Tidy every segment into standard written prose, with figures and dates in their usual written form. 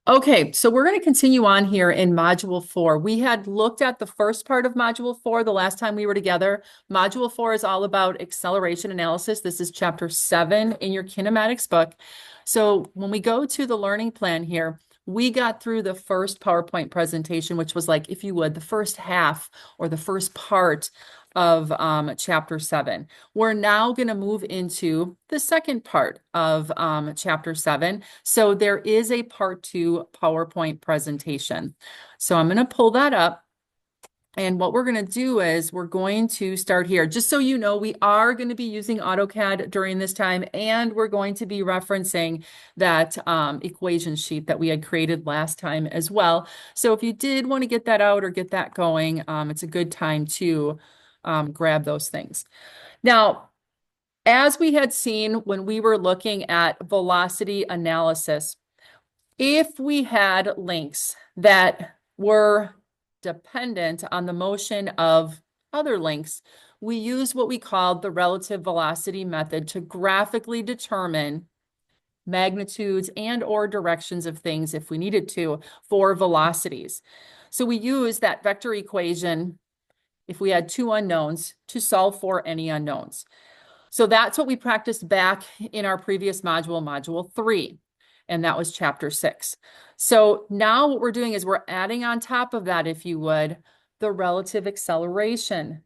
Okay, so we're going to continue on here in Module 4. We had looked at the first part of Module 4 the last time we were together. Module 4 is all about acceleration analysis. This is Chapter 7 in your kinematics book. So when we go to the learning plan here, we got through the first PowerPoint presentation, which was like, if you would, the first half or the first part of Chapter 7. We're now going to move into the second part of Chapter 7. So there is a Part 2 PowerPoint presentation. So I'm going to pull that up. And what we're going to do is we're going to start here. Just so you know, we are going to be using AutoCAD during this time, and we're going to be referencing that equation sheet that we had created last time as well. So if you did want to get that out or get that going, it's a good time to grab those things. Now, as we had seen when we were looking at velocity analysis, if we had links that were dependent on the motion of other links, we use what we called the relative velocity method to graphically determine magnitudes and or directions of things if we needed to for velocities. So we use that vector equation if we had two unknowns to solve for any unknowns. So that's what we practiced back in our previous module, Module 3, and that was Chapter 6. So now what we're doing is we're adding on top of that, if you would, the relative acceleration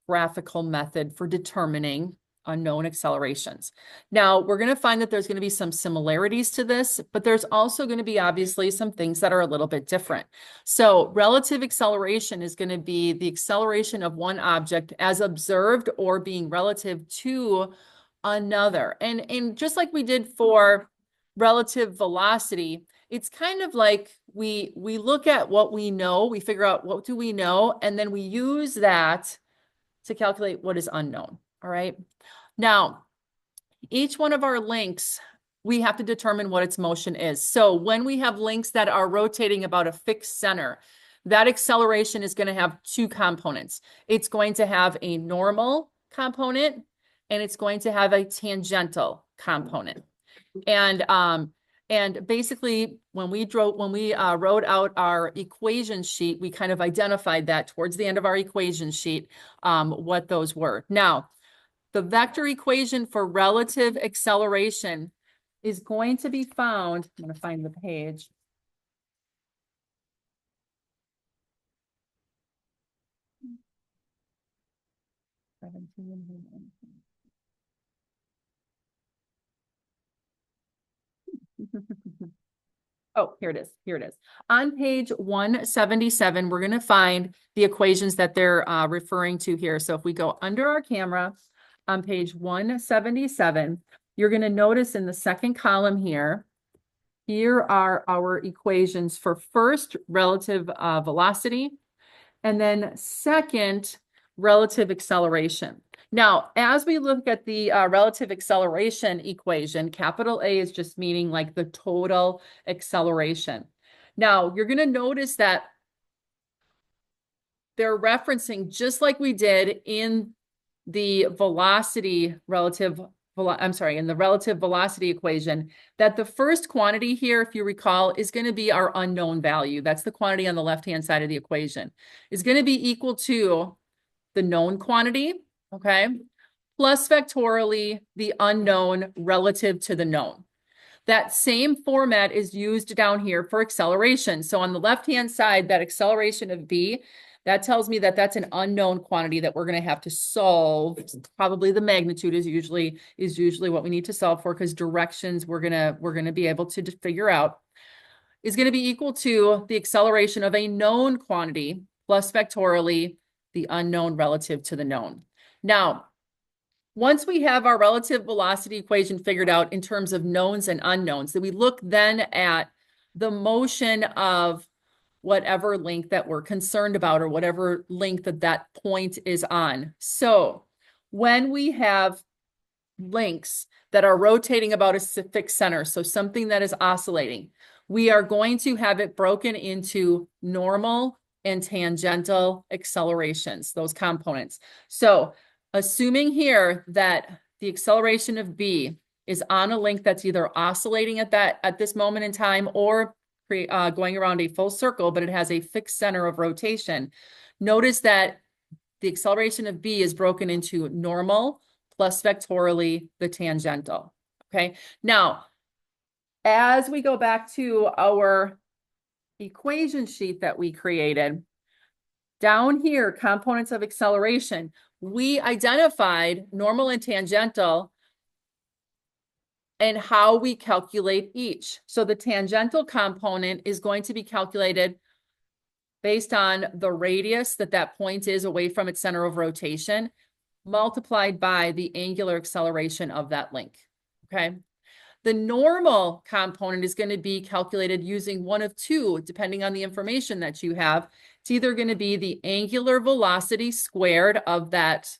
graphical method for determining unknown accelerations. Now, we're going to find that there's going to be some similarities to this, but there's also going to be obviously some things that are a little bit different. So relative acceleration is going to be the acceleration of one object as observed or being relative to another. And just like we did for relative velocity, it's kind of like we look at what we know, we figure out what do we know, and then we use that to calculate what is unknown. All right. Now, each one of our links, we have to determine what its motion is. So when we have links that are rotating about a fixed center, that acceleration is going to have two components. It's going to have a normal component and it's going to have a tangential component. And basically, when we wrote out our equation sheet, we kind of identified that towards the end of our equation sheet, what those were. Now, the vector equation for relative acceleration is going to be found. I'm going to find the page. Oh, here it is. Here it is. On page 177, we're going to find the equations that they're referring to here. So if we go under our camera on page 177, you're going to notice in the second column here, here are our equations for first relative velocity, and then second relative acceleration. Now, as we look at the relative acceleration equation, capital A is just meaning like the total acceleration. Now, you're going to notice that they're referencing, just like we did in the velocity relative, in the relative velocity equation, that the first quantity here, if you recall, is going to be our unknown value. That's the quantity on the left-hand side of the equation. Is going to be equal to the known quantity, okay, plus vectorially the unknown relative to the known. That same format is used down here for acceleration. So on the left-hand side, that acceleration of b, that tells me that that's an unknown quantity that we're going to have to solve. Probably the magnitude is usually what we need to solve for, because directions we're going to be able to figure out is going to be equal to the acceleration of a known quantity plus vectorially the unknown relative to the known. Now, once we have our relative velocity equation figured out in terms of knowns and unknowns, then we look then at the motion of whatever link that we're concerned about, or whatever link that point is on. So when we have links that are rotating about a fixed center, so something that is oscillating, we are going to have it broken into normal and tangential accelerations, those components. So assuming here that the acceleration of B is on a link that's either oscillating at this moment in time or going around a full circle, but it has a fixed center of rotation. Notice that the acceleration of B is broken into normal plus vectorially the tangential. Okay. Now, as we go back to our equation sheet that we created, down here, components of acceleration, we identified normal and tangential and how we calculate each. So the tangential component is going to be calculated based on the radius that that point is away from its center of rotation, multiplied by the angular acceleration of that link, okay? The normal component is going to be calculated using one of two, depending on the information that you have. It's either going to be the angular velocity squared of that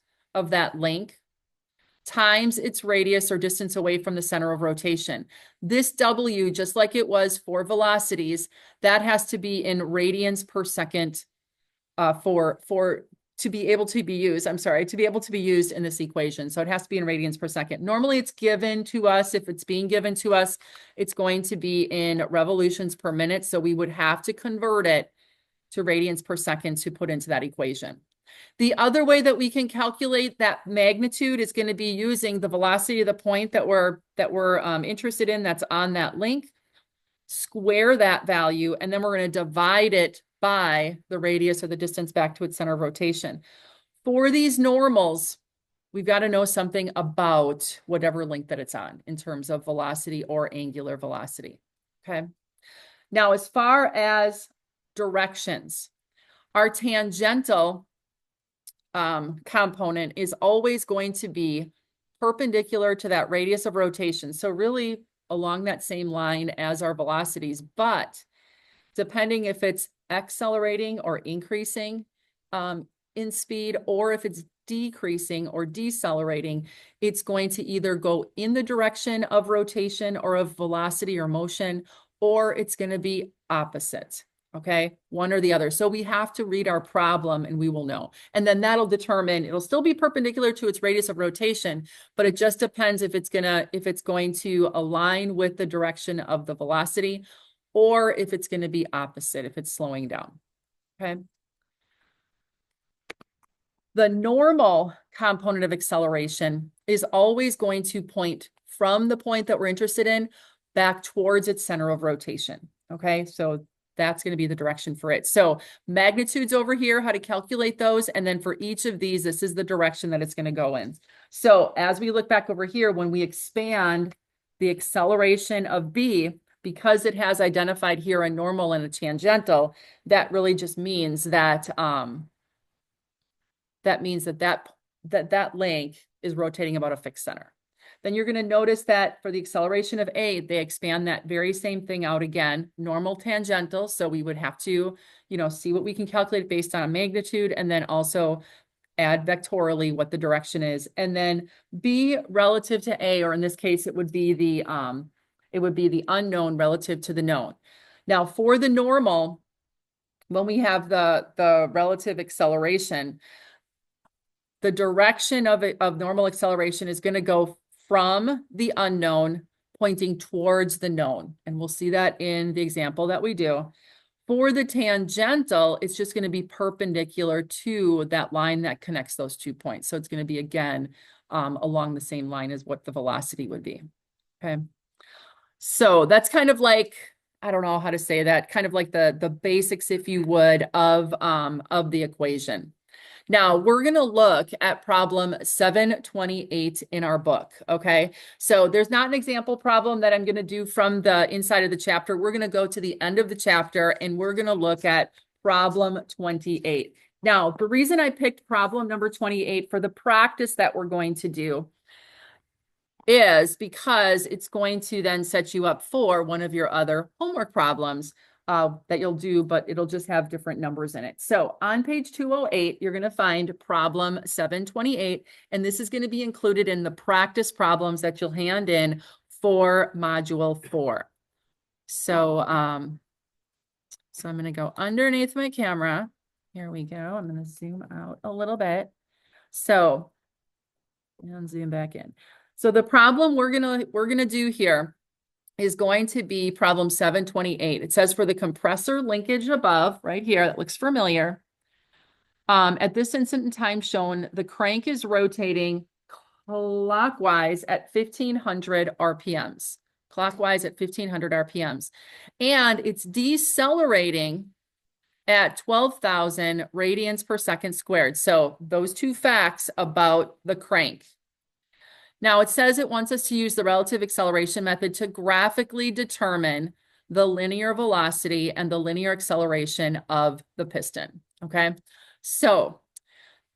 link times its radius or distance away from the center of rotation. This W, just like it was for velocities, that has to be in radians per second to be able to be used, to be able to be used in this equation. So it has to be in radians per second. Normally it's given to us, if it's being given to us, it's going to be in revolutions per minute. So we would have to convert it to radians per second to put into that equation. The other way that we can calculate that magnitude is going to be using the velocity of the point that we're interested in, that's on that link, square that value, and then we're going to divide it by the radius or the distance back to its center of rotation. For these normals, we've got to know something about whatever link that it's on in terms of velocity or angular velocity, okay? Now, as far as directions, our tangential component is always going to be perpendicular to that radius of rotation. So really along that same line as our velocities, but depending if it's accelerating or increasing in speed, or if it's decreasing or decelerating, it's going to either go in the direction of rotation or of velocity or motion, or it's going to be opposite. Okay, one or the other. So we have to read our problem and we will know. And then that'll determine, it'll still be perpendicular to its radius of rotation, but it just depends if it's going to align with the direction of the velocity, or if it's going to be opposite, if it's slowing down. Okay. The normal component of acceleration is always going to point from the point that we're interested in back towards its center of rotation. Okay, so that's going to be the direction for it. So magnitudes over here, how to calculate those. And then for each of these, this is the direction that it's going to go in. So as we look back over here, when we expand the acceleration of B, because it has identified here a normal and a tangential, that really just means that that link is rotating about a fixed center. Then you're going to notice that for the acceleration of A, they expand that very same thing out again, normal tangential. So we would have to, see what we can calculate based on a magnitude, and then also add vectorially what the direction is. And then B relative to A, or in this case, it would be the unknown relative to the known. Now for the normal, when we have the relative acceleration, the direction of normal acceleration is going to go from the unknown pointing towards the known. And we'll see that in the example that we do. For the tangential, it's just going to be perpendicular to that line that connects those 2 points. So it's going to be, again, along the same line as what the velocity would be. Okay. So that's kind of like, I don't know how to say that, kind of like the basics, if you would, of the equation. Now we're going to look at problem 728 in our book. Okay. So there's not an example problem that I'm going to do from the inside of the chapter. We're going to go to the end of the chapter and we're going to look at problem 28. Now, the reason I picked problem number 28 for the practice that we're going to do is because it's going to then set you up for one of your other homework problems that you'll do, but it'll just have different numbers in it. So on page 208, you're going to find problem 728, and this is going to be included in the practice problems that you'll hand in for module 4. So, I'm going to go underneath my camera. Here we go. I'm going to zoom out a little bit. So, and zoom back in. So the problem we're gonna do here is going to be problem 728. It says for the compressor linkage above, right here, that looks familiar. At this instant in time shown, the crank is rotating clockwise at 1500 RPMs. Clockwise at 1500 RPMs. And it's decelerating at 12,000 radians per second squared. So those two facts about the crank. Now it says it wants us to use the relative acceleration method to graphically determine the linear velocity and the linear acceleration of the piston, okay? So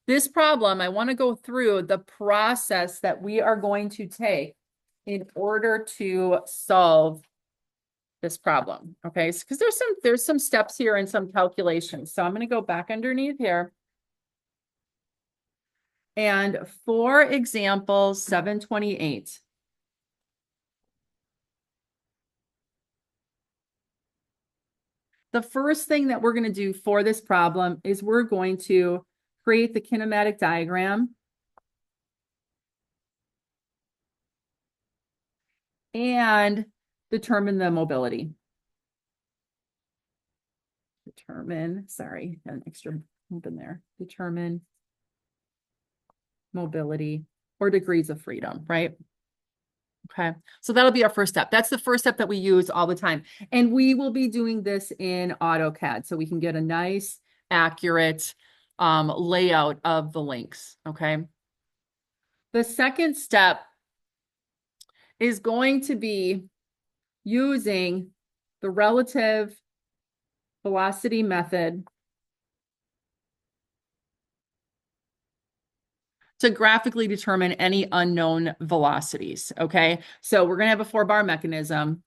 this problem, I want to go through the process that we are going to take in order to solve this problem, okay? Because there's some steps here and some calculations. So I'm going to go back underneath here. And for example, 728. The first thing that we're going to do for this problem is we're going to create the kinematic diagram and determine the mobility. Sorry, got an extra hoop in there. Determine mobility or degrees of freedom, right? Okay, so that'll be our first step. That's the first step that we use all the time. And we will be doing this in AutoCAD so we can get a nice, accurate layout of the links, okay? The second step is going to be using the relative velocity method to graphically determine any unknown velocities, okay? So we're gonna have a 4-bar mechanism,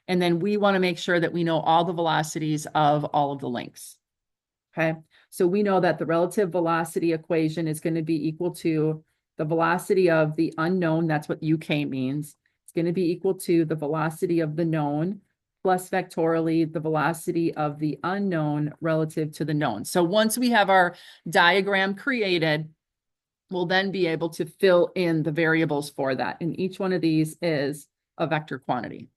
and then we wanna make sure that we know all the velocities of all of the links, okay? So we know that the relative velocity equation is gonna be equal to the velocity of the unknown, that's what UK means. It's gonna be equal to the velocity of the known plus vectorially the velocity of the unknown relative to the known. So once we have our diagram created, we'll then be able to fill in the variables for that. And each one of these is a vector quantity.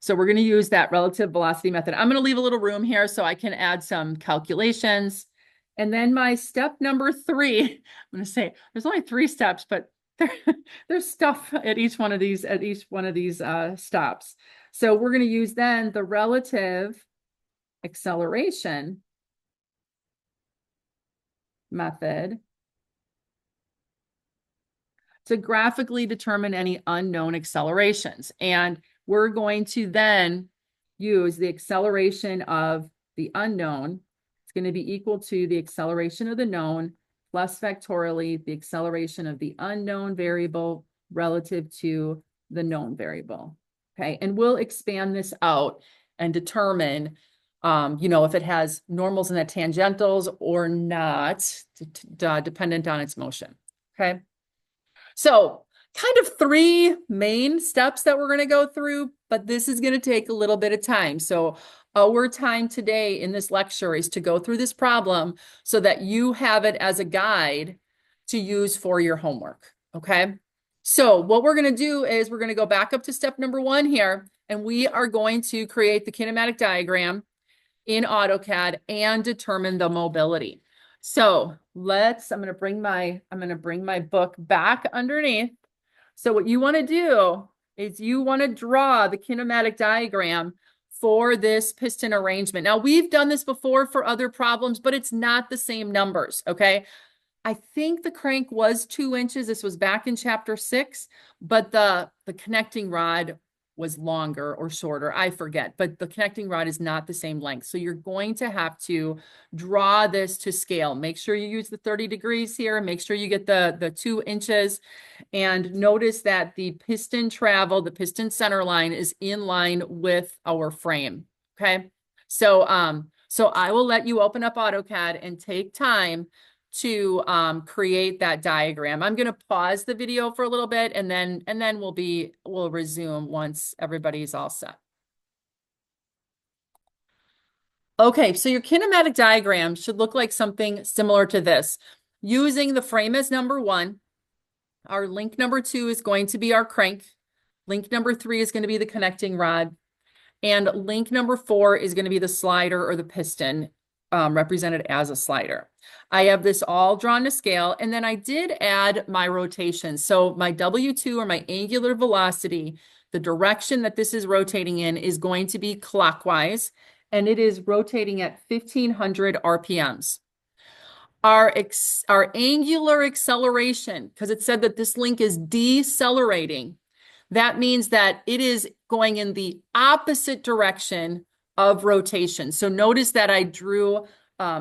So we're going to use that relative velocity method. I'm going to leave a little room here so I can add some calculations. And then my step number 3, I'm going to say there's only 3 steps, but there's stuff at each one of these stops. So we're going to use then the relative acceleration method to graphically determine any unknown accelerations. And we're going to then use the acceleration of the unknown. It's going to be equal to the acceleration of the known plus vectorially the acceleration of the unknown variable relative to the known variable. Okay, and we'll expand this out and determine if it has normals and the tangentials or not, dependent on its motion. Okay. So kind of 3 main steps that we're going to go through, but this is going to take a little bit of time. So our time today in this lecture is to go through this problem so that you have it as a guide to use for your homework. Okay. So what we're going to do is we're going to go back up to step number 1 here, and we are going to create the kinematic diagram in AutoCAD and determine the mobility. So I'm going to bring my book back underneath. So what you want to do is you want to draw the kinematic diagram for this piston arrangement. Now we've done this before for other problems, but it's not the same numbers, okay? I think the crank was 2 inches. This was back in chapter 6, but the connecting rod was longer or shorter. I forget, but the connecting rod is not the same length. So you're going to have to draw this to scale. Make sure you use the 30 degrees here. Make sure you get the 2 inches, and notice that the piston center line is in line with our frame. Okay. So I will let you open up AutoCAD and take time to create that diagram. I'm going to pause the video for a little bit, and then we'll resume once everybody's all set. Okay, so your kinematic diagram should look like something similar to this. Using the frame as number 1, our link number 2 is going to be our crank. Link number 3 is going to be the connecting rod. And link number 4 is going to be the slider or the piston, represented as a slider. I have this all drawn to scale, and then I did add my rotation. So my W2 or my angular velocity, the direction that this is rotating in is going to be clockwise, and it is rotating at 1500 RPMs. Our angular acceleration, because it said that this link is decelerating, that means that it is going in the opposite direction of rotation. So notice that I drew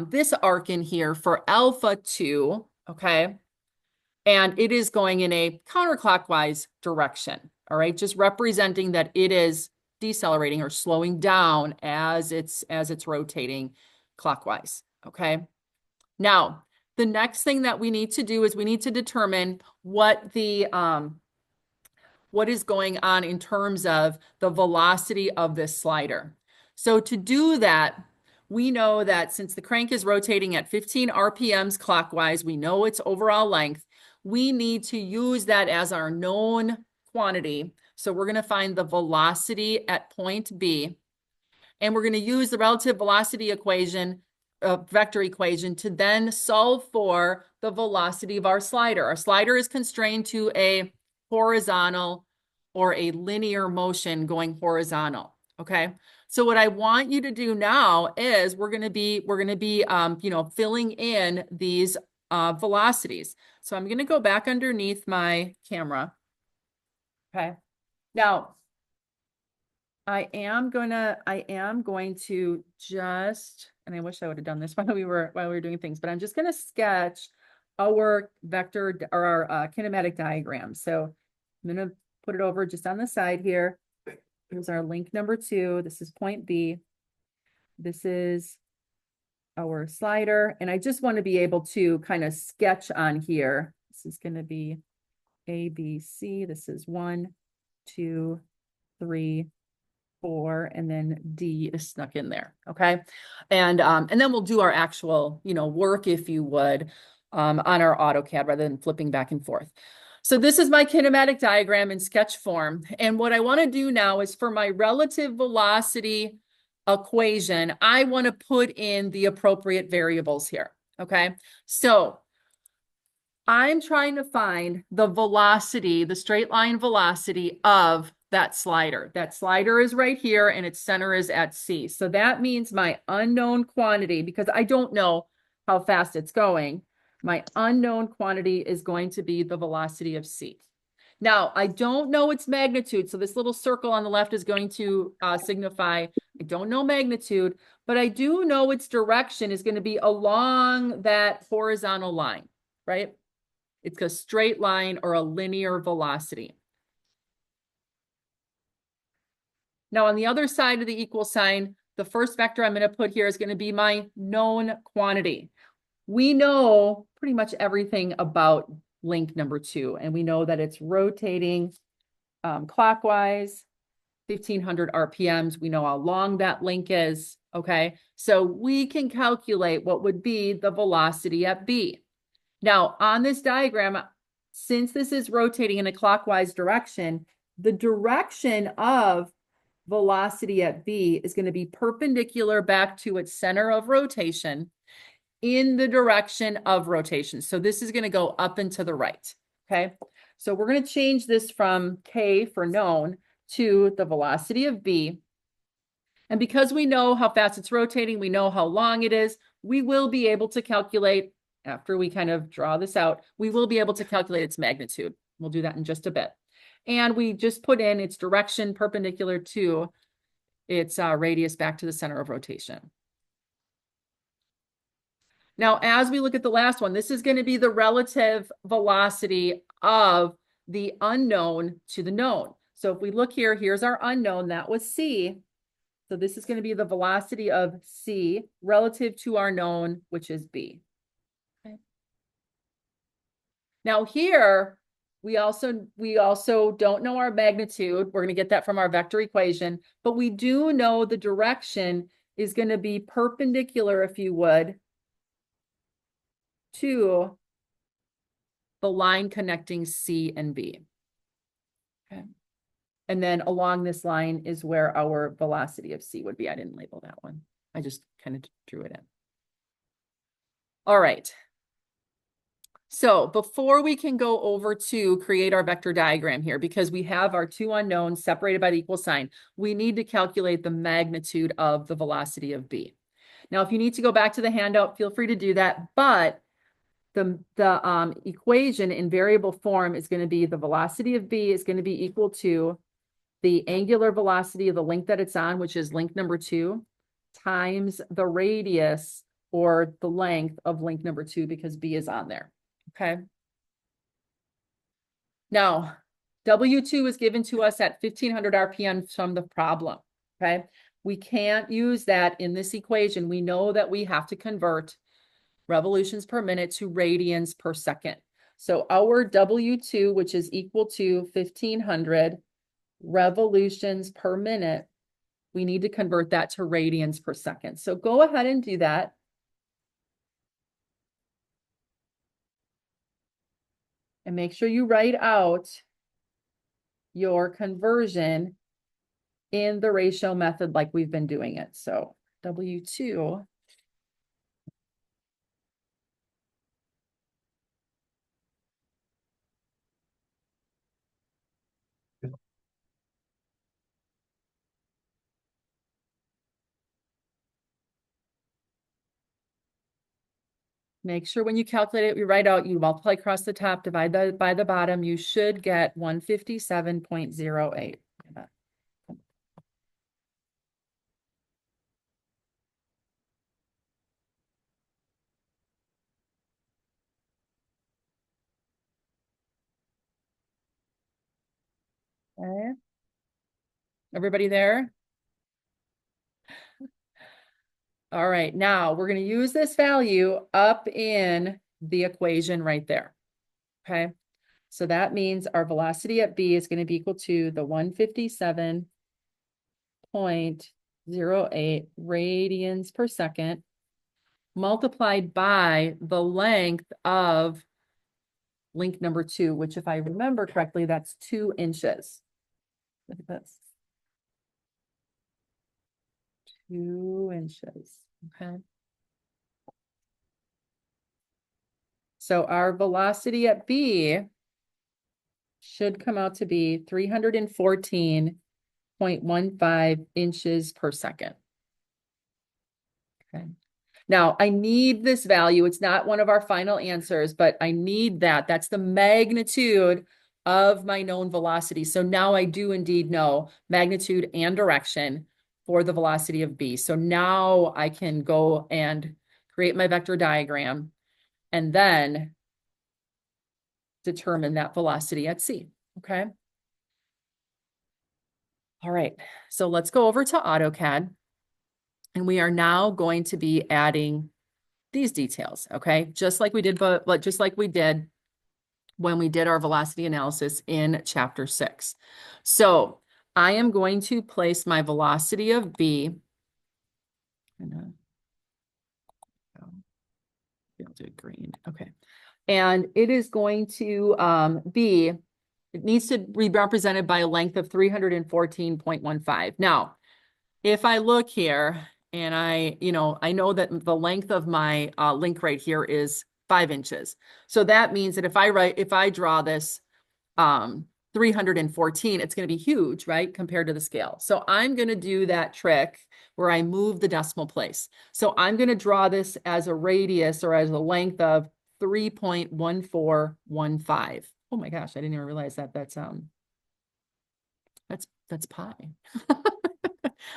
this arc in here for alpha 2, okay? And it is going in a counterclockwise direction, all right? Just representing that it is decelerating or slowing down as it's rotating clockwise, okay? Now, the next thing that we need to do is we need to determine what is going on in terms of the velocity of this slider. So to do that, we know that since the crank is rotating at 15 RPMs clockwise, we know its overall length. We need to use that as our known quantity. So we're going to find the velocity at point B, and we're going to use the relative velocity equation, vector equation, to then solve for the velocity of our slider. Our slider is constrained to a horizontal or a linear motion going horizontal. Okay. So what I want you to do now is we're going to be filling in these velocities. So I'm going to go back underneath my camera. Okay. Now I am going to just, and I wish I would have done this while we were doing things, but I'm just going to sketch our vector or our kinematic diagram. So I'm going to put it over just on the side here. Here's our link number 2. This is point B. This is our slider. And I just want to be able to kind of sketch on here. This is going to be A, B, C. This is 1, 2, 3, 4, and then D is snuck in there. Okay. And then we'll do our actual, work, if you would, on our AutoCAD rather than flipping back and forth. So this is my kinematic diagram in sketch form. And what I want to do now is for my relative velocity equation, I want to put in the appropriate variables here. Okay. So I'm trying to find the velocity, the straight line velocity of that slider. That slider is right here and its center is at C. So that means my unknown quantity, because I don't know how fast it's going, my unknown quantity is going to be the velocity of C. Now, I don't know its magnitude. So this little circle on the left is going to signify I don't know magnitude, but I do know its direction is going to be along that horizontal line, right? It's a straight line or a linear velocity. Now, on the other side of the equal sign, the first vector I'm going to put here is going to be my known quantity. We know pretty much everything about link number 2, and we know that it's rotating clockwise, 1500 RPMs. We know how long that link is, okay? So we can calculate what would be the velocity at B. Now, on this diagram, since this is rotating in a clockwise direction, the direction of velocity at B is going to be perpendicular back to its center of rotation in the direction of rotation. So this is going to go up and to the right, okay? So we're going to change this from K for known to the velocity of B. And because we know how fast it's rotating, we know how long it is, we will be able to calculate, after we kind of draw this out, we will be able to calculate its magnitude. We'll do that in just a bit. And we just put in its direction perpendicular to its radius back to the center of rotation. Now, as we look at the last one, this is going to be the relative velocity of the unknown to the known. So if we look here, here's our unknown, that was C. So this is going to be the velocity of C relative to our known, which is B. Okay. Now here, we also don't know our magnitude. We're going to get that from our vector equation, but we do know the direction is going to be perpendicular, if you would, to the line connecting C and B. Okay. And then along this line is where our velocity of C would be. I didn't label that one. I just kind of drew it in. All right. So before we can go over to create our vector diagram here, because we have our two unknowns separated by the equal sign, we need to calculate the magnitude of the velocity of B. Now, if you need to go back to the handout, feel free to do that, but the equation in variable form is going to be the velocity of B is going to be equal to the angular velocity of the link that it's on, which is link number 2, times the radius or the length of link number 2 because B is on there. Okay. Now, W2 is given to us at 1500 RPM from the problem. Okay. We can't use that in this equation. We know that we have to convert revolutions per minute to radians per second. So our W2, which is equal to 1500 revolutions per minute, we need to convert that to radians per second. So go ahead and do that. And make sure you write out your conversion in the ratio method like we've been doing it. So W2 make sure when you calculate it, you write out, you multiply across the top, divide that by the bottom, you should get 157.08. Okay. Everybody there? All right, now we're going to use this value up in the equation right there. Okay, so that means our velocity at B is going to be equal to the 157.08 radians per second multiplied by the length of link number 2, which if I remember correctly, that's 2 inches. Look at this. 2 inches, okay? So our velocity at B should come out to be 314.15 inches per second. Okay. Now, I need this value. It's not one of our final answers, but I need that. That's the magnitude of my known velocity. So now I do indeed know magnitude and direction for the velocity of B. So now I can go and create my vector diagram and then determine that velocity at C. Okay. All right. So let's go over to AutoCAD. And we are now going to be adding these details, okay? Just like we did, but just like we did when we did our velocity analysis in chapter 6. So I am going to place my velocity of B. I'll do it green, okay. And it is going to be, it needs to be represented by a length of 314.15. Now, if I look here, and I know that the length of my link right here is 5 inches. So that means that if I draw this 314, it's going to be huge, right? Compared to the scale. So I'm going to do that trick where I move the decimal place. So I'm going to draw this as a radius or as a length of 3.1415. Oh my gosh, I didn't even realize that that's pi.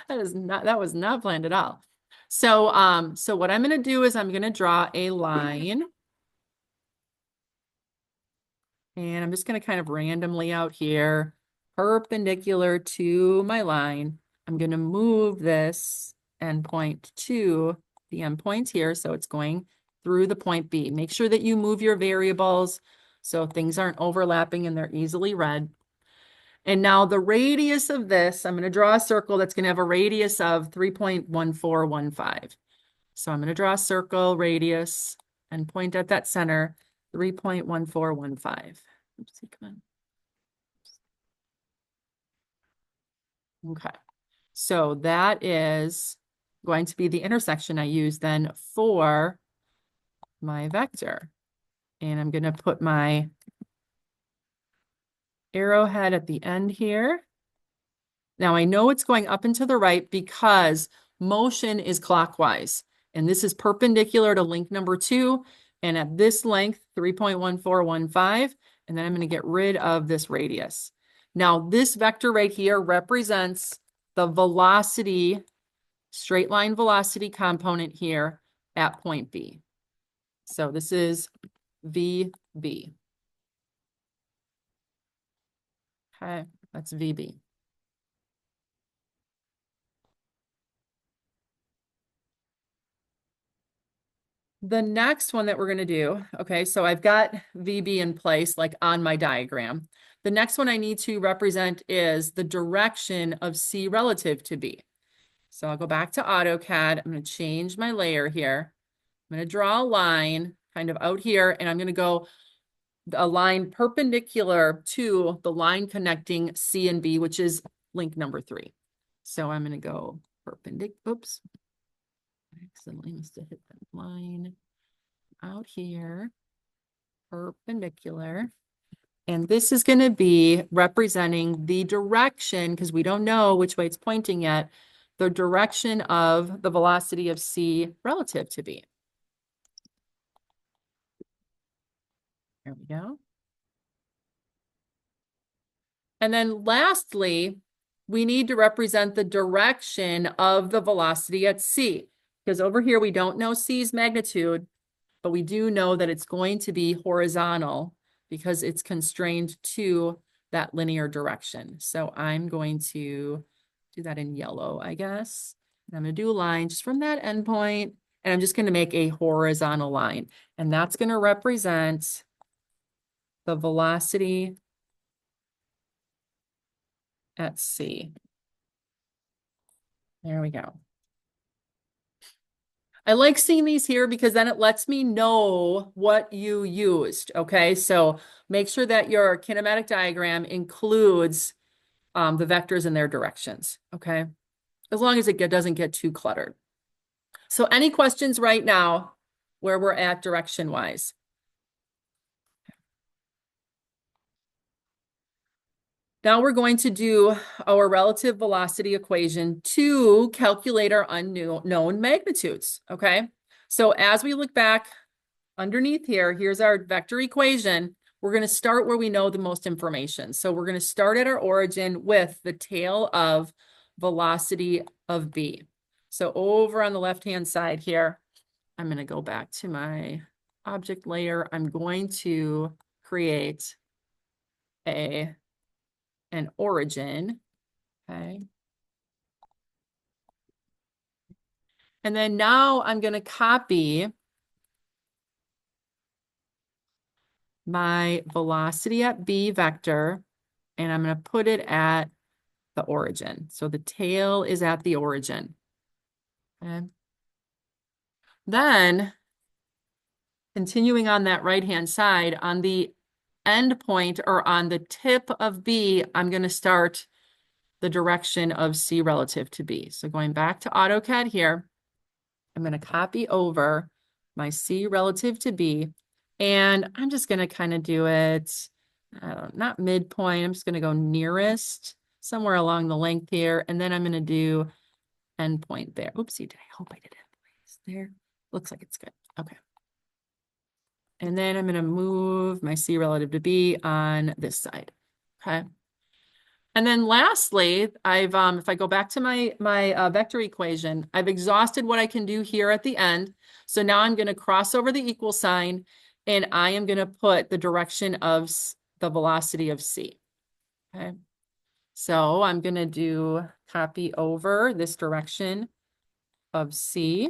That was not planned at all. So, so what I'm going to do is I'm going to draw a line. And I'm just going to kind of randomly out here, perpendicular to my line. I'm going to move this endpoint to the endpoint here. So it's going through the point B. Make sure that you move your variables so things aren't overlapping and they're easily read. And now the radius of this, I'm going to draw a circle that's going to have a radius of 3.1415. So I'm going to draw a circle radius and point at that center, 3.1415. Oopsie, come on. Okay. So that is going to be the intersection I use then for my vector. And I'm going to put my arrowhead at the end here. Now I know it's going up and to the right because motion is clockwise. And this is perpendicular to link number 2. And at this length, 3.1415. And then I'm going to get rid of this radius. Now this vector right here represents the velocity, straight line velocity component here at point B. So this is VB. Okay, that's VB. The next one that we're going to do, okay, so I've got VB in place, like on my diagram. The next one I need to represent is the direction of C relative to B. So I'll go back to AutoCAD. I'm going to change my layer here. I'm going to draw a line kind of out here, and I'm going to go a line perpendicular to the line connecting C and B, which is link number 3. So I'm going to go perpendicular. Oops. I accidentally must have hit that line out here, perpendicular. And this is going to be representing the direction, because we don't know which way it's pointing yet, the direction of the velocity of C relative to B. There we go. And then lastly, we need to represent the direction of the velocity at C, because over here we don't know C's magnitude, but we do know that it's going to be horizontal because it's constrained to that linear direction. So I'm going to do that in yellow, I guess. And I'm going to do a line just from that endpoint, and I'm just going to make a horizontal line. And that's going to represent the velocity at C. There we go. I like seeing these here because then it lets me know what you used, okay? So make sure that your kinematic diagram includes the vectors and their directions, okay? As long as it doesn't get too cluttered. So any questions right now where we're at direction-wise? Now we're going to do our relative velocity equation to calculate our unknown magnitudes, okay? So as we look back underneath here, here's our vector equation. We're going to start where we know the most information. So we're going to start at our origin with the tail of velocity of B. So over on the left-hand side here, I'm going to go back to my object layer. I'm going to create an origin, okay? And then now I'm going to copy my velocity at B vector, and I'm going to put it at the origin. So the tail is at the origin. Okay. Then, continuing on that right-hand side, on the end point or on the tip of B, I'm going to start the direction of C relative to B. So going back to AutoCAD here, I'm going to copy over my C relative to B, and I'm just going to kind of do it, not midpoint, I'm just going to go nearest, somewhere along the length here, and then I'm going to do endpoint there. Oopsie, I hope I did endpoints there. Looks like it's good. Okay. And then I'm going to move my C relative to B on this side. Okay. And then lastly, I've if I go back to my vector equation, I've exhausted what I can do here at the end. So now I'm going to cross over the equal sign, and I am going to put the direction of the velocity of C. Okay. So I'm going to do copy over this direction of C,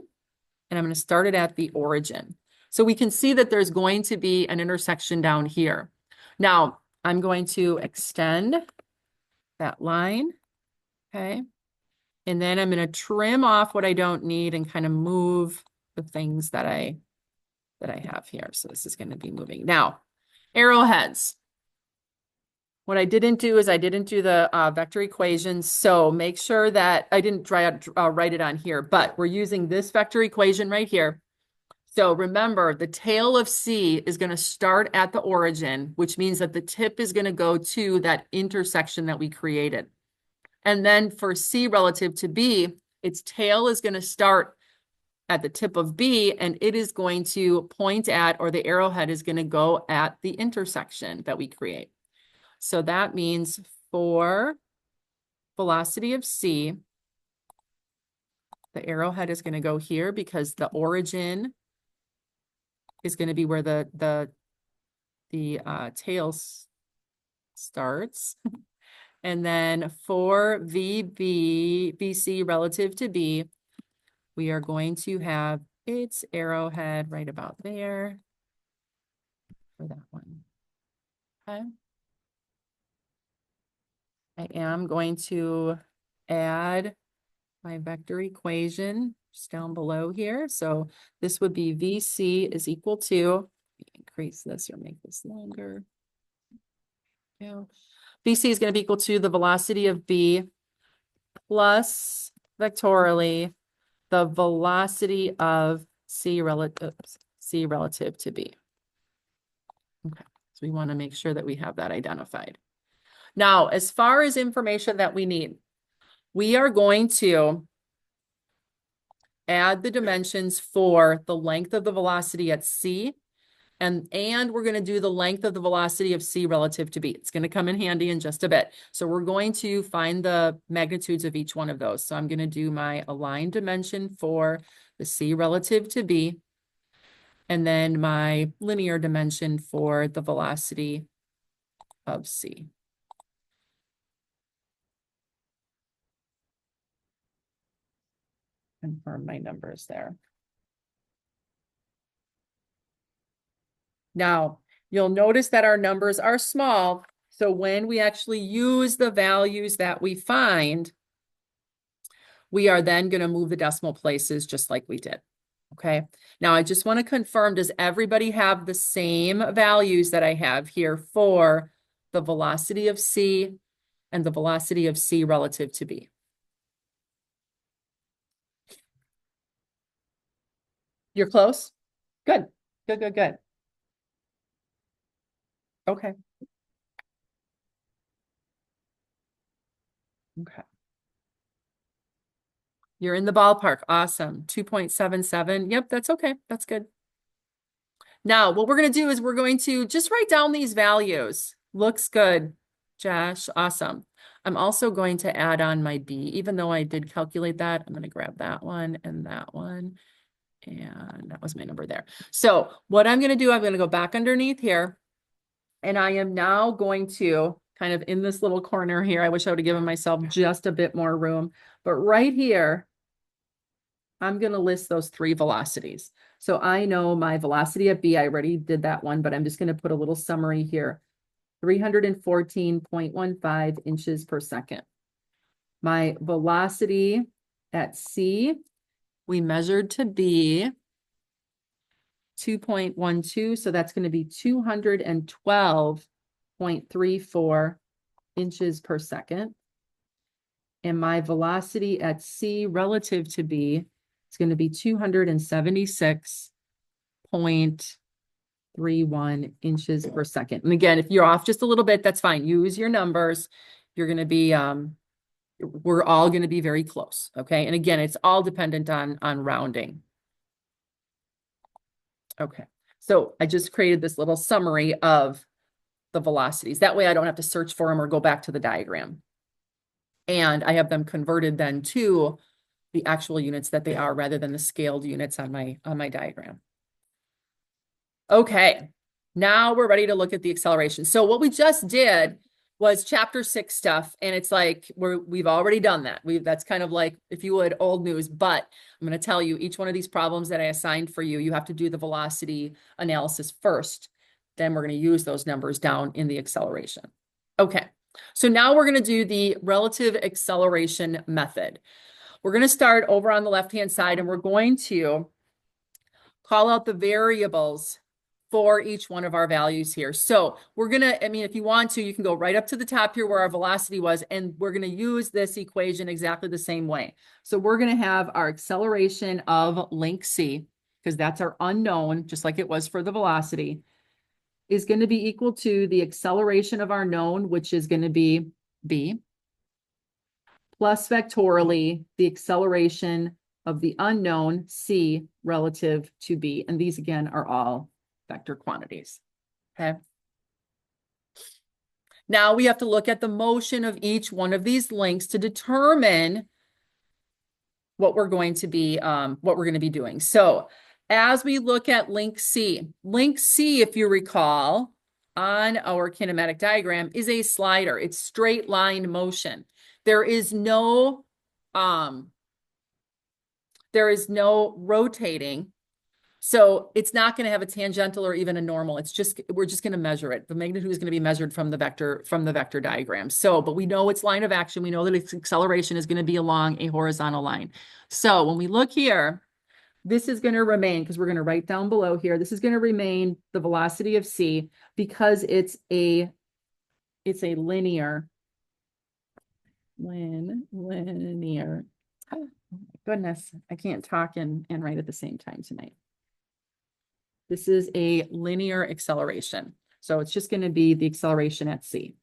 and I'm going to start it at the origin. So we can see that there's going to be an intersection down here. Now I'm going to extend that line, okay? And then I'm going to trim off what I don't need and kind of move the things that I have here. So this is going to be moving. Now, arrowheads. What I didn't do is I didn't do the vector equations. So make sure that I didn't write it on here, but we're using this vector equation right here. So remember, the tail of C is going to start at the origin, which means that the tip is going to go to that intersection that we created. And then for C relative to B, its tail is going to start at the tip of B, and it is going to point at, or the arrowhead is going to go at the intersection that we create. So that means for velocity of C, the arrowhead is going to go here because the origin is going to be where the tail starts. And then for VC relative to B, we are going to have its arrowhead right about there for that one. Okay. I am going to add my vector equation just down below here. So this would be VC is equal to, increase this or make this longer. Yeah. VC is going to be equal to the velocity of B plus vectorially the velocity of C relative to B. Okay, so we want to make sure that we have that identified. Now, as far as information that we need, we are going to add the dimensions for the length of the velocity at C, and we're going to do the length of the velocity of C relative to B. It's going to come in handy in just a bit. So we're going to find the magnitudes of each one of those. So I'm going to do my align dimension for the C relative to B, and then my linear dimension for the velocity of C. Confirm my numbers there. Now, you'll notice that our numbers are small. So when we actually use the values that we find, we are then going to move the decimal places just like we did. Okay. Now, I just want to confirm, does everybody have the same values that I have here for the velocity of C and the velocity of C relative to B? You're close? Good. Good, good, good. Okay. Okay. You're in the ballpark. Awesome. 2.77. Yep, that's okay. That's good. Now, what we're going to do is we're going to just write down these values. Looks good, Josh. Awesome. I'm also going to add on my B, even though I did calculate that. I'm going to grab that one and that one. And that was my number there. So what I'm going to do, I'm going to go back underneath here. And I am now going to kind of in this little corner here. I wish I would have given myself just a bit more room. But right here, I'm going to list those three velocities. So I know my velocity at B, I already did that one, but I'm just going to put a little summary here. 314.15 inches per second. My velocity at C, we measured to be 2.12. So that's going to be 212.34 inches per second. And my velocity at C relative to B is going to be 276.31 inches per second. And again, if you're off just a little bit, that's fine. Use your numbers. You're going to be, we're all going to be very close. Okay. And again, it's all dependent on rounding. Okay. So I just created this little summary of the velocities. That way I don't have to search for them or go back to the diagram. And I have them converted then to the actual units that they are rather than the scaled units on my diagram. Okay, now we're ready to look at the acceleration. So what we just did was chapter 6 stuff, and it's like we've already done that. That's kind of like, if you would, old news, but I'm going to tell you each one of these problems that I assigned for you, you have to do the velocity analysis first. Then we're going to use those numbers down in the acceleration. Okay. So now we're going to do the relative acceleration method. We're going to start over on the left-hand side, and we're going to call out the variables for each one of our values here. So we're going to, I mean, if you want to, you can go right up to the top here where our velocity was, and we're going to use this equation exactly the same way. So we're going to have our acceleration of link C, because that's our unknown, just like it was for the velocity, is going to be equal to the acceleration of our known, which is going to be B, plus vectorially the acceleration of the unknown C relative to B. And these again are all vector quantities. Okay. Now we have to look at the motion of each one of these links to determine what we're going to be doing. So as we look at link C, if you recall, on our kinematic diagram is a slider. It's straight line motion. There is no rotating. So it's not going to have a tangential or even a normal. It's just, we're just going to measure it. The magnitude is going to be measured from the vector diagram. So, but we know its line of action. We know that its acceleration is going to be along a horizontal line. So when we look here, this is going to remain, because we're going to write down below here, this is going to remain the velocity of C, because it's a linear. Oh my goodness, I can't talk and write at the same time tonight. This is a linear acceleration. So it's just going to be the acceleration at C.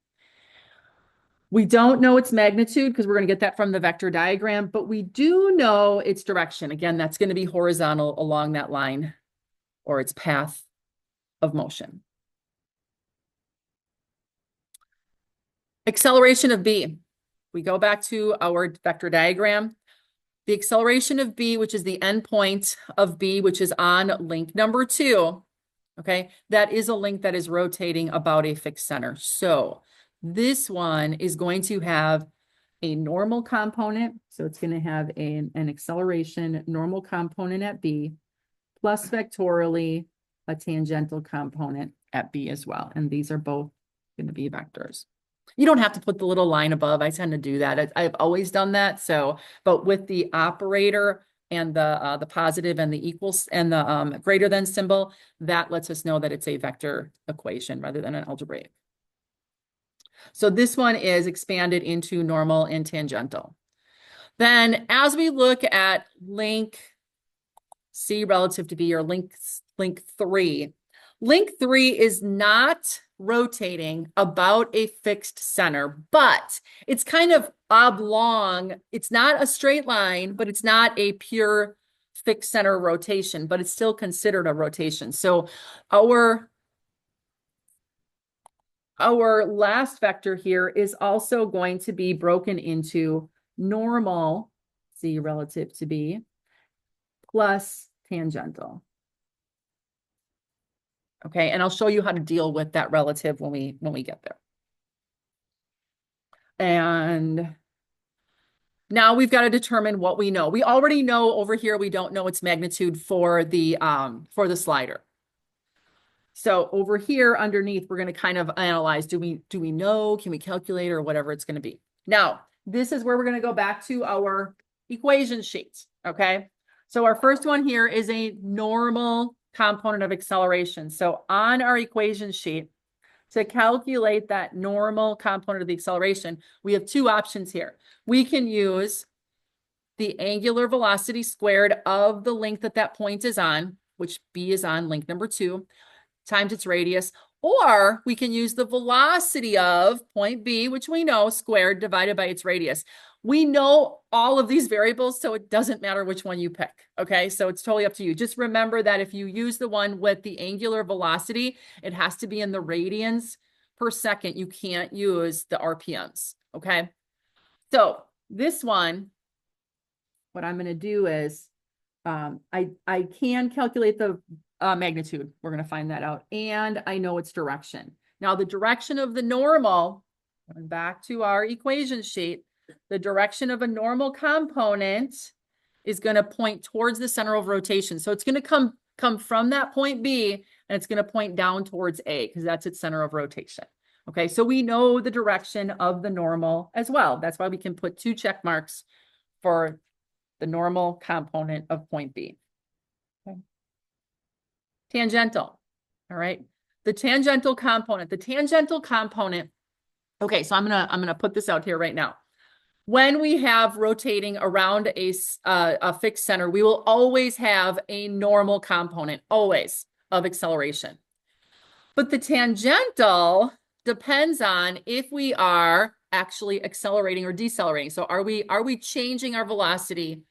We don't know its magnitude because we're going to get that from the vector diagram, but we do know its direction. Again, that's going to be horizontal along that line, or its path of motion. Acceleration of B. We go back to our vector diagram. The acceleration of B, which is the endpoint of B, which is on link number 2, okay, that is a link that is rotating about a fixed center. So this one is going to have a normal component. So it's going to have an acceleration normal component at B, plus vectorially a tangential component at B as well. And these are both going to be vectors. You don't have to put the little line above. I tend to do that. I've always done that. So, but with the operator and the positive and the equals and the greater than symbol, that lets us know that it's a vector equation rather than an algebraic. So this one is expanded into normal and tangential. Then as we look at link C relative to B, or link 3, link 3 is not rotating about a fixed center, but it's kind of oblong. It's not a straight line, but it's not a pure fixed center rotation, but it's still considered a rotation. So our last vector here is also going to be broken into normal C relative to B plus tangential. Okay, and I'll show you how to deal with that relative when we get there. And now we've got to determine what we know. We already know over here we don't know its magnitude for the slider. So over here underneath, we're going to kind of analyze, do we know, can we calculate, or whatever it's going to be. Now, this is where we're going to go back to our equation sheets, okay? So our first one here is a normal component of acceleration. So on our equation sheet, to calculate that normal component of the acceleration, we have two options here. We can use the angular velocity squared of the length that that point is on, which B is on link number 2, times its radius, or we can use the velocity of point B, which we know, squared divided by its radius. We know all of these variables, so it doesn't matter which one you pick, okay? So it's totally up to you. Just remember that if you use the one with the angular velocity, it has to be in the radians per second. You can't use the RPMs, okay? So this one, what I'm going to do is I can calculate the magnitude. We're going to find that out. And I know its direction. Now, the direction of the normal, going back to our equation sheet, the direction of a normal component is going to point towards the center of rotation. So it's going to come from that point B, and it's going to point down towards A, because that's its center of rotation. Okay, so we know the direction of the normal as well. That's why we can put 2 check marks for the normal component of point B. Okay. Tangential. All right. The tangential component, okay, so I'm gonna put this out here right now. When we have rotating around a fixed center, we will always have a normal component, always, of acceleration. But the tangential depends on if we are actually accelerating or decelerating. So are we changing our velocity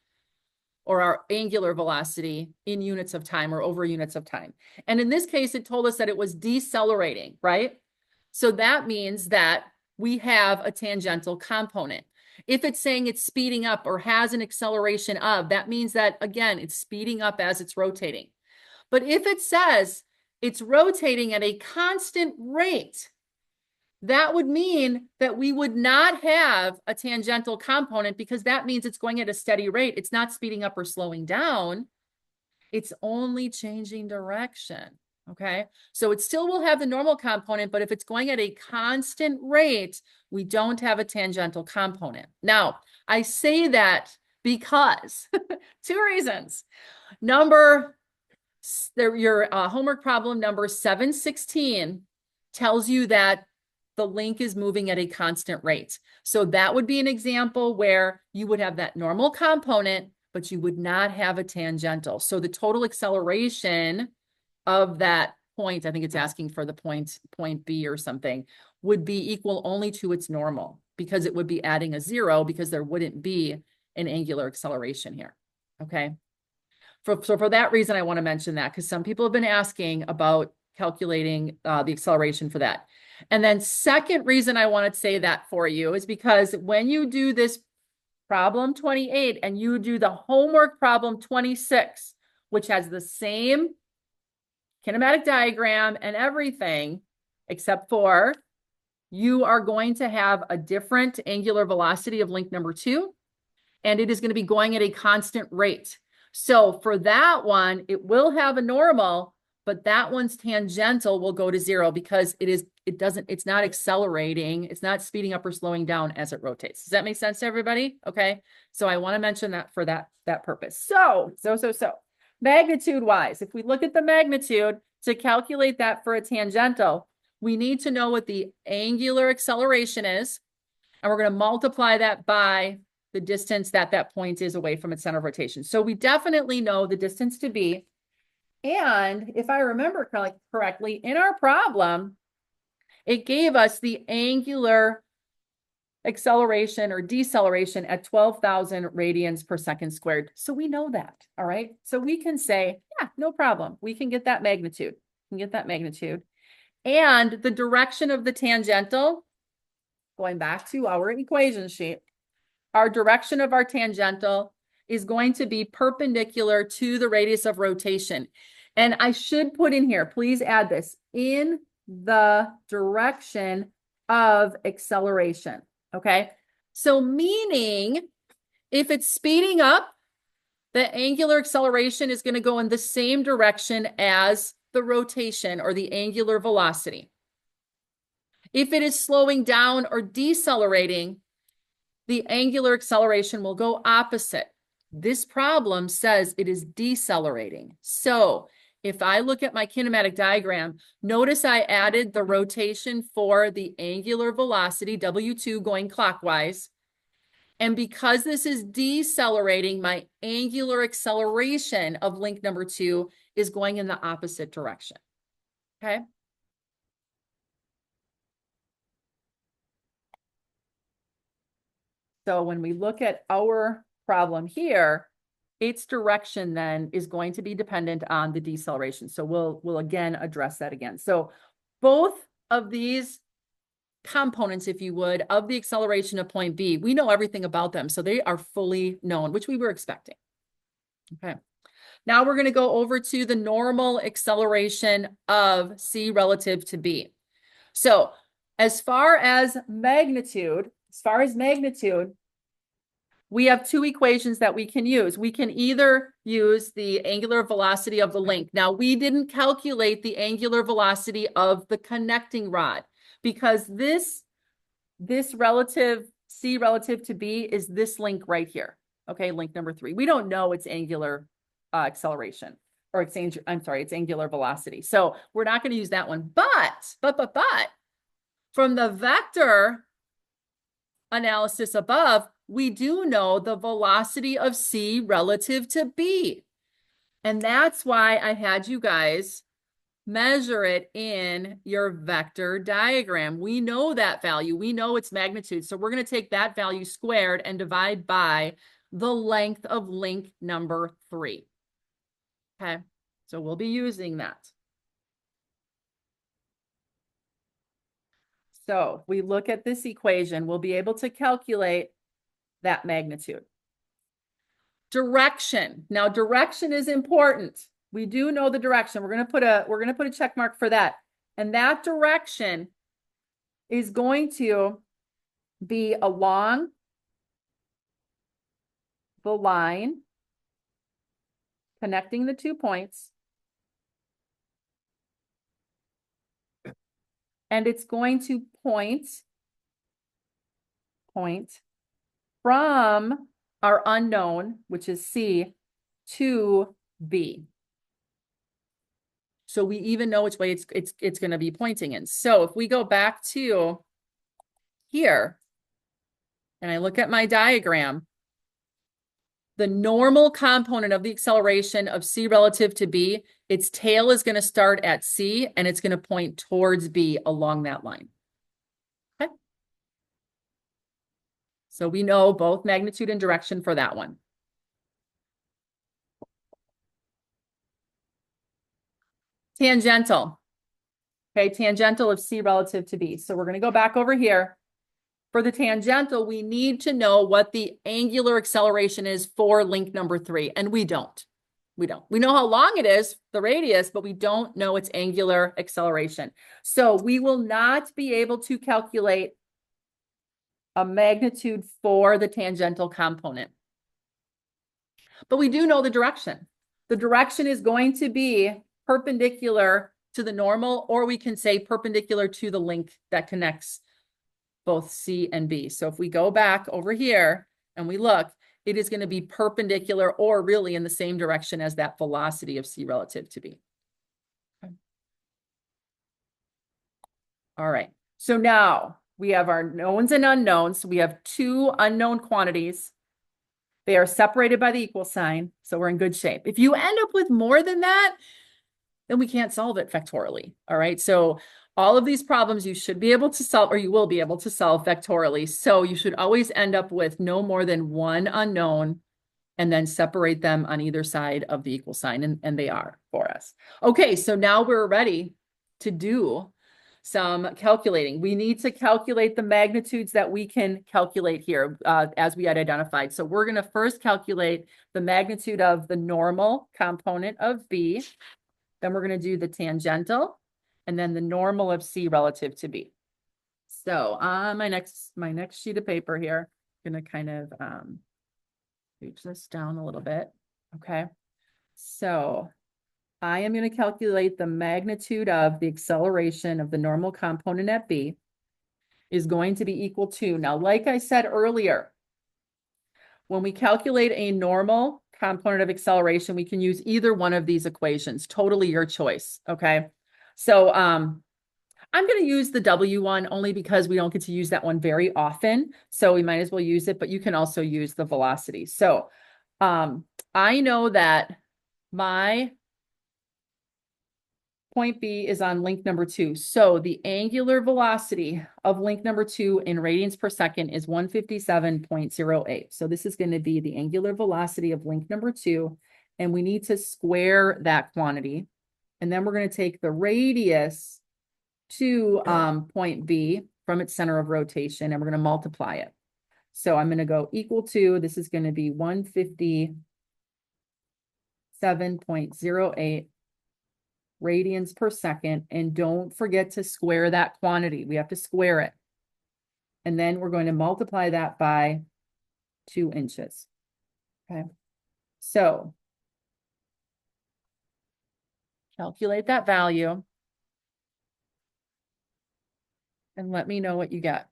or our angular velocity in units of time or over units of time? And in this case, it told us that it was decelerating, right? So that means that we have a tangential component. If it's saying it's speeding up or has an acceleration of, that means that, again, it's speeding up as it's rotating. But if it says it's rotating at a constant rate, that would mean that we would not have a tangential component, because that means it's going at a steady rate. It's not speeding up or slowing down. It's only changing direction. Okay, so it still will have the normal component, but if it's going at a constant rate, we don't have a tangential component. Now, I say that because two reasons. Your homework problem number 716 tells you that the link is moving at a constant rate. So that would be an example where you would have that normal component, but you would not have a tangential. So the total acceleration of that point, I think it's asking for the point B or something, would be equal only to its normal, because it would be adding a 0, because there wouldn't be an angular acceleration here. Okay. So for that reason, I want to mention that, because some people have been asking about calculating the acceleration for that. And then second reason I want to say that for you is because when you do this problem 28 and you do the homework problem 26, which has the same kinematic diagram and everything, except for you are going to have a different angular velocity of link number 2, and it is going to be going at a constant rate. So for that one, it will have a normal, but that one's tangential will go to 0, because it's not accelerating. It's not speeding up or slowing down as it rotates. Does that make sense to everybody? Okay. So I want to mention that for that purpose. So magnitude wise, if we look at the magnitude to calculate that for a tangential, we need to know what the angular acceleration is. And we're going to multiply that by the distance that point is away from its center of rotation. So we definitely know the distance to be. And if I remember correctly, in our problem, it gave us the angular acceleration or deceleration at 12,000 radians per second squared. So we know that, all right? So we can say, yeah, no problem. We can get that magnitude. And the direction of the tangential, going back to our equation sheet, our direction of our tangential is going to be perpendicular to the radius of rotation. And I should put in here, please add this, in the direction of acceleration, okay? So meaning if it's speeding up, the angular acceleration is going to go in the same direction as the rotation or the angular velocity. If it is slowing down or decelerating, the angular acceleration will go opposite. This problem says it is decelerating. So if I look at my kinematic diagram, notice I added the rotation for the angular velocity, W2, going clockwise. And because this is decelerating, my angular acceleration of link number 2 is going in the opposite direction. Okay. So when we look at our problem here, its direction then is going to be dependent on the deceleration. So we'll again address that again. So both of these components, if you would, of the acceleration of point B, we know everything about them. So they are fully known, which we were expecting. Okay. Now we're going to go over to the normal acceleration of C relative to B. So as far as magnitude, we have two equations that we can use. We can either use the angular velocity of the link. Now, we didn't calculate the angular velocity of the connecting rod, because this relative C relative to B is this link right here. Okay, link number 3. We don't know its angular acceleration, or I'm sorry, it's angular velocity. So we're not going to use that one, but from the vector analysis above, we do know the velocity of C relative to B. And that's why I had you guys measure it in your vector diagram. We know that value. We know its magnitude. So we're going to take that value squared and divide by the length of link number 3. Okay, so we'll be using that. So if we look at this equation, we'll be able to calculate that magnitude. Direction. Now, direction is important. We do know the direction. We're going to put a check mark for that. And that direction is going to be along the line connecting the 2 points. And it's going to point from our unknown, which is C, to B. So we even know which way it's going to be pointing in. So if we go back to here, and I look at my diagram, the normal component of the acceleration of C relative to B, its tail is going to start at C, and it's going to point towards B along that line. Okay. So we know both magnitude and direction for that one. Tangential. Okay, tangential of C relative to B. So we're going to go back over here. For the tangential, we need to know what the angular acceleration is for link number 3, and we don't. We know how long it is, the radius, but we don't know its angular acceleration. So we will not be able to calculate a magnitude for the tangential component. But we do know the direction. The direction is going to be perpendicular to the normal, or we can say perpendicular to the link that connects both C and B. So if we go back over here and we look, it is going to be perpendicular or really in the same direction as that velocity of C relative to B. Okay. All right. So now we have our knowns and unknowns. We have 2 unknown quantities. They are separated by the equal sign. So we're in good shape. If you end up with more than that, then we can't solve it factorially. All right. So all of these problems you should be able to solve, or you will be able to solve factorially. So you should always end up with no more than 1 unknown and then separate them on either side of the equal sign. And they are for us. Okay. So now we're ready to do some calculating. We need to calculate the magnitudes that we can calculate here as we had identified. So we're going to first calculate the magnitude of the normal component of B. Then we're going to do the tangential and then the normal of C relative to B. So on my next sheet of paper here, I'm going to kind of reach this down a little bit. Okay. So I am going to calculate the magnitude of the acceleration of the normal component at B is going to be equal to, now, like I said earlier, when we calculate a normal component of acceleration, we can use either one of these equations, totally your choice. Okay. So I'm going to use the W one only because we don't get to use that one very often. So we might as well use it, but you can also use the velocity. So I know that my point B is on link number 2. So the angular velocity of link number 2 in radians per second is 157.08. So this is going to be the angular velocity of link number 2. And we need to square that quantity. And then we're going to take the radius to point B from its center of rotation, and we're going to multiply it. So I'm going to go equal to, this is going to be 157.08 radians per second. And don't forget to square that quantity. We have to square it. And then we're going to multiply that by 2 inches. Okay. So calculate that value and let me know what you get.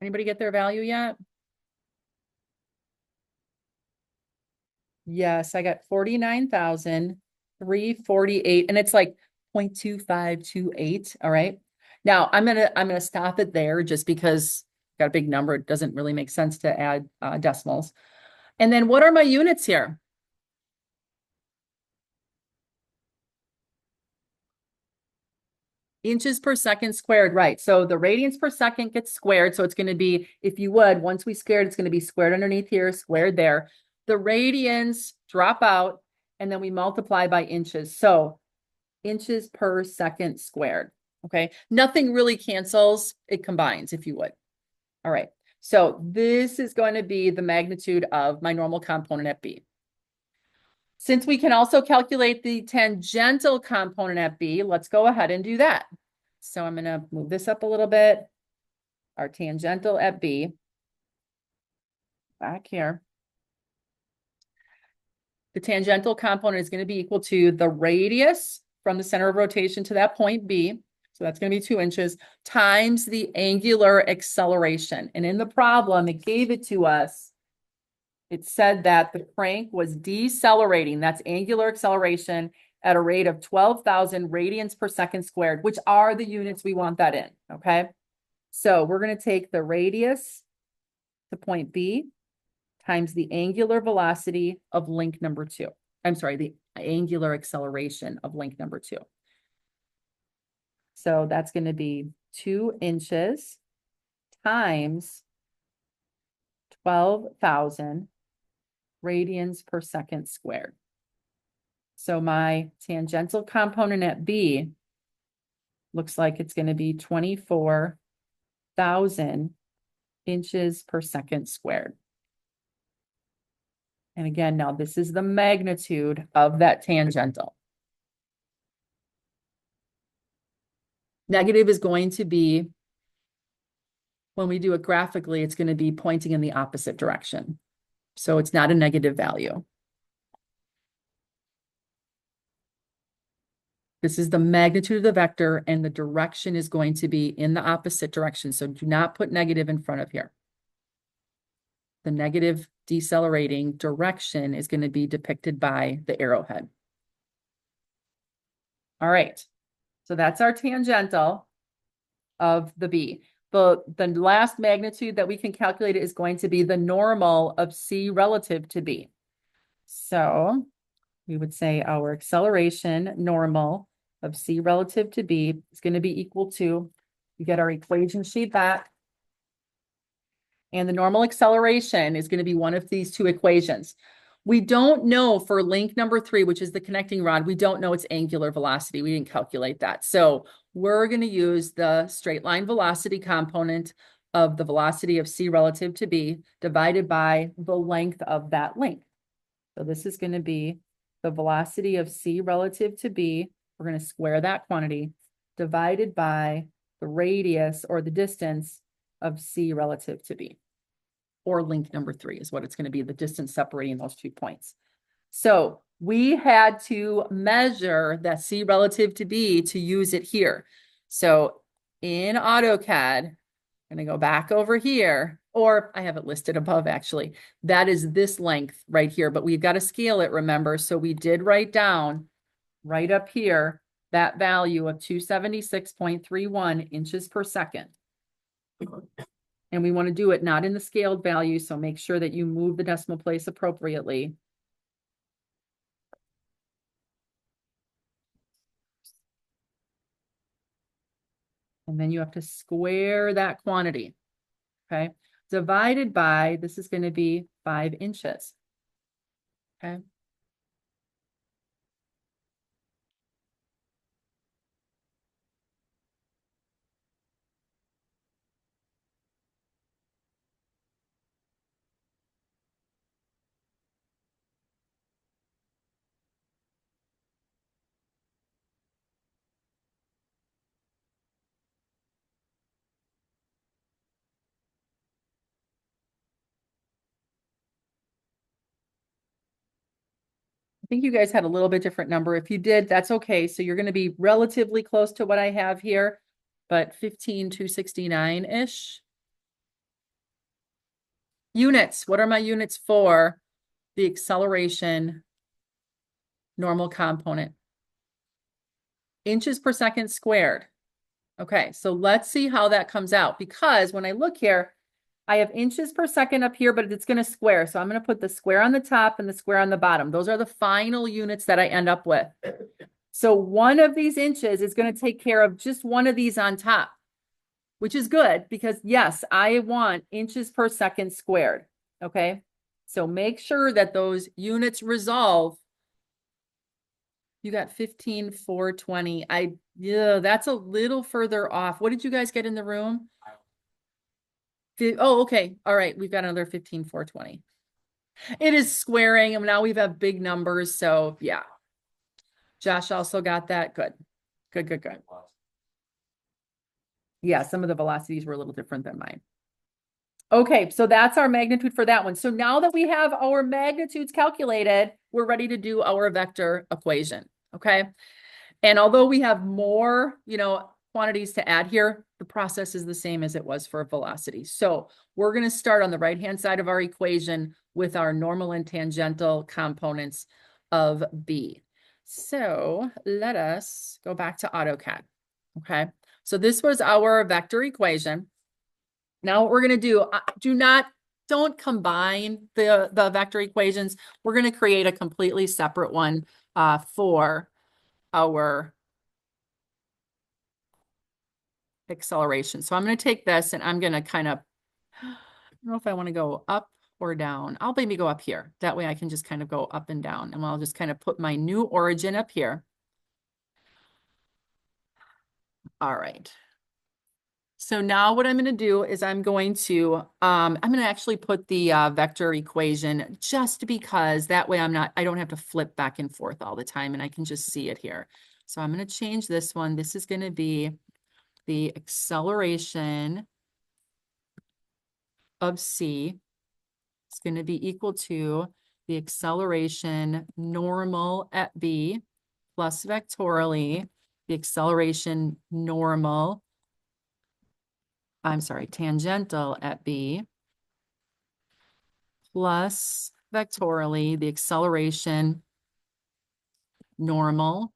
Anybody get their value yet? Yes, I got 49,348, and it's like 0.2528. All right. Now I'm gonna stop it there just because I've got a big number. It doesn't really make sense to add decimals. And then what are my units here? Inches per second squared, right? So the radians per second gets squared. So it's going to be, if you would, once we squared, it's going to be squared underneath here, squared there. The radians drop out, and then we multiply by inches. So inches per second squared. Okay. Nothing really cancels. It combines, if you would. All right. So this is going to be the magnitude of my normal component at B. Since we can also calculate the tangential component at B, let's go ahead and do that. So I'm going to move this up a little bit. Our tangential at B, back here. The tangential component is going to be equal to the radius from the center of rotation to that point B. So that's going to be 2 inches times the angular acceleration. And in the problem, it gave it to us. It said that the crank was decelerating. That's angular acceleration at a rate of 12,000 radians per second squared, which are the units we want that in. Okay. So we're going to take the radius to point B times the angular velocity of link number 2. I'm sorry, the angular acceleration of link number 2. So that's going to be 2 inches times 12,000 radians per second squared. So my tangential component at B looks like it's going to be 24,000 inches per second squared. And again, now this is the magnitude of that tangential. Negative is going to be, when we do it graphically, it's going to be pointing in the opposite direction. So it's not a negative value. This is the magnitude of the vector, and the direction is going to be in the opposite direction. So do not put negative in front of here. The negative decelerating direction is going to be depicted by the arrowhead. All right. So that's our tangential of the B. The last magnitude that we can calculate is going to be the normal of C relative to B. So we would say our acceleration normal of C relative to B is going to be equal to, you get our equation sheet back, and the normal acceleration is going to be one of these 2 equations. We don't know for link number 3, which is the connecting rod, we don't know its angular velocity. We didn't calculate that. So we're going to use the straight line velocity component of the velocity of C relative to B divided by the length of that link. So this is going to be the velocity of C relative to B. We're going to square that quantity divided by the radius or the distance of C relative to B. Or link number 3 is what it's going to be, the distance separating those 2 points. So we had to measure that C relative to B to use it here. So in AutoCAD, I'm going to go back over here, or I have it listed above actually. That is this length right here, but we've got to scale it, remember? So we did write down right up here that value of 276.31 inches per second. And we want to do it not in the scaled value, so make sure that you move the decimal place appropriately. And then you have to square that quantity, okay? Divided by, this is going to be 5 inches, okay? I think you guys had a little bit different number. If you did, that's okay. So you're going to be relatively close to what I have here, but 15,269-ish. Units. What are my units for the acceleration normal component? Inches per second squared. Okay, so let's see how that comes out, because when I look here, I have inches per second up here, but it's going to square. So I'm going to put the square on the top and the square on the bottom. Those are the final units that I end up with. So one of these inches is going to take care of just one of these on top, which is good because yes, I want inches per second squared. Okay, so make sure that those units resolve. You got 15,420. Yeah, that's a little further off. What did you guys get in the room? Oh, okay. All right. We've got another 15,420. It is squaring, and now we've have big numbers. So yeah. Josh also got that. Good. Good, good, good. Yeah, some of the velocities were a little different than mine. Okay, so that's our magnitude for that one. So now that we have our magnitudes calculated, we're ready to do our vector equation. Okay. And although we have more, quantities to add here, the process is the same as it was for velocity. So we're going to start on the right-hand side of our equation with our normal and tangential components of B. So let us go back to AutoCAD. Okay. So this was our vector equation. Now what we're going to do, don't combine the vector equations. We're going to create a completely separate one for our acceleration. So I'm going to take this and I'm going to I don't know if I want to go up or down. I'll maybe go up here. That way I can just kind of go up and down, and I'll just kind of put my new origin up here. All right. So now what I'm going to do is I'm going to actually put the vector equation, just because that way I don't have to flip back and forth all the time, and I can just see it here. So I'm going to change this one. This is going to be the acceleration of C. It's going to be equal to the acceleration normal at B plus vectorially the acceleration tangential at B plus vectorially the acceleration normal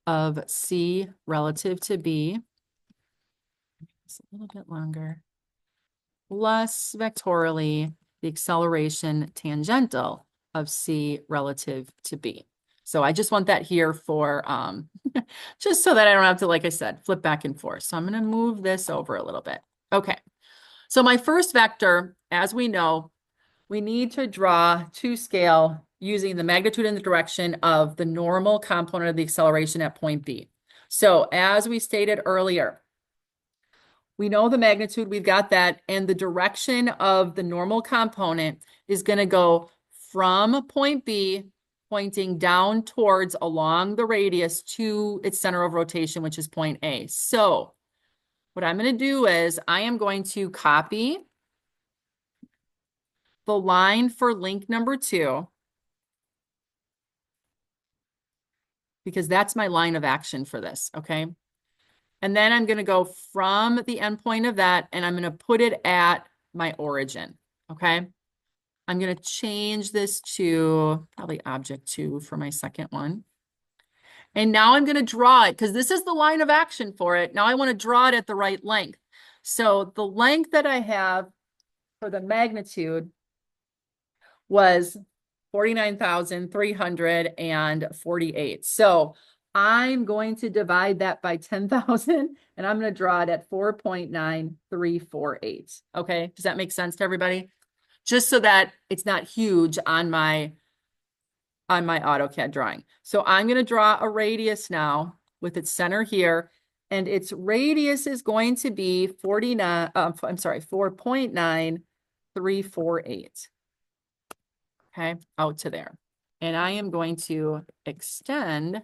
of C relative to B. It's a little bit longer. Plus vectorially the acceleration tangential of C relative to B. So I just want that here for, just so that I don't have to, like I said, flip back and forth. So I'm going to move this over a little bit. Okay. So my first vector, as we know, we need to draw to scale using the magnitude and the direction of the normal component of the acceleration at point B. So as we stated earlier, we know the magnitude, we've got that, and the direction of the normal component is going to go from point B, pointing down towards along the radius to its center of rotation, which is point A. So what I'm going to do is I am going to copy the line for link number 2, because that's my line of action for this, okay? And then I'm going to go from the endpoint of that, and I'm going to put it at my origin, okay? I'm going to change this to probably object 2 for my second one. And now I'm going to draw it, because this is the line of action for it. Now I want to draw it at the right length. So the length that I have for the magnitude was 49,348. So I'm going to divide that by 10,000, and I'm going to draw it at 4.9348. Okay, does that make sense to everybody? Just so that it's not huge on my AutoCAD drawing. So I'm going to draw a radius now with its center here, and its radius is going to be 4.9348. Okay, out to there. And I am going to extend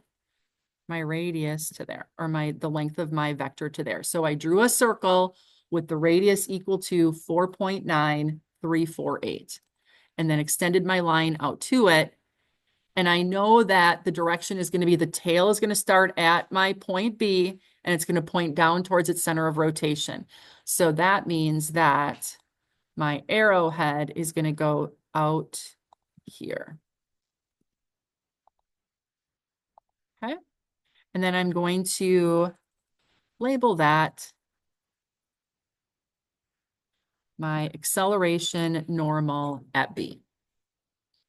my radius to there, or the length of my vector to there. So I drew a circle with the radius equal to 4.9348, and then extended my line out to it. And I know that the direction is going to be, the tail is going to start at my point B, and it's going to point down towards its center of rotation. So that means that my arrowhead is going to go out here. Okay. And then I'm going to label that my acceleration normal at B.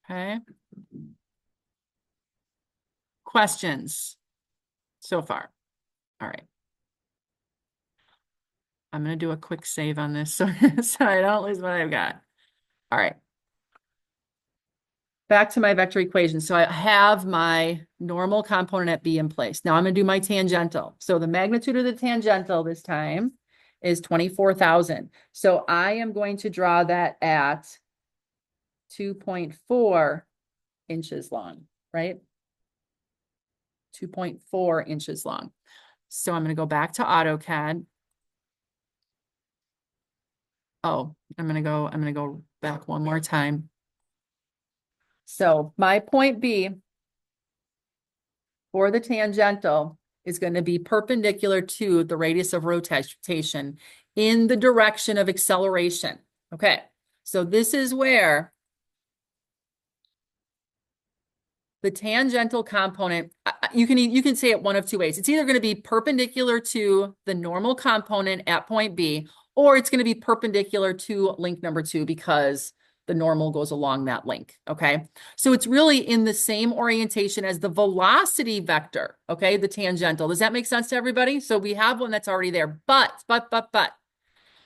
Okay. Questions so far? All right. I'm going to do a quick save on this so I don't lose what I've got. All right. Back to my vector equation. So I have my normal component at B in place. Now I'm going to do my tangential. So the magnitude of the tangential this time is 24,000. So I am going to draw that at 2.4 inches long, right? 2.4 inches long. So I'm going to go back to AutoCAD. Oh, I'm going to go back one more time. So my point B for the tangential is going to be perpendicular to the radius of rotation in the direction of acceleration. Okay, so this is where the tangential component, you can say it one of two ways. It's either going to be perpendicular to the normal component at point B, or it's going to be perpendicular to link number 2 because the normal goes along that link, okay? So it's really in the same orientation as the velocity vector, okay? The tangential. Does that make sense to everybody? So we have one that's already there, but,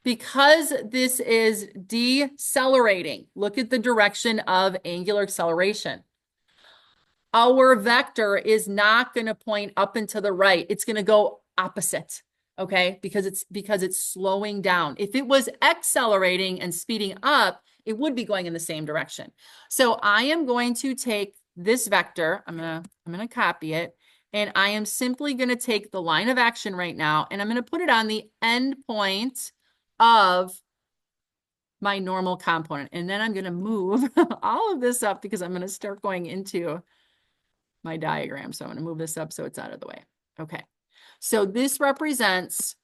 because this is decelerating, look at the direction of angular acceleration. Our vector is not going to point up and to the right. It's going to go opposite, okay? Because it's slowing down. If it was accelerating and speeding up, it would be going in the same direction. So I am going to take this vector, I'm gonna copy it, and I am simply going to take the line of action right now, and I'm going to put it on the end point of my normal component. And then I'm going to move all of this up because I'm going to start going into my diagram. So I'm going to move this up so it's out of the way. Okay. So this represents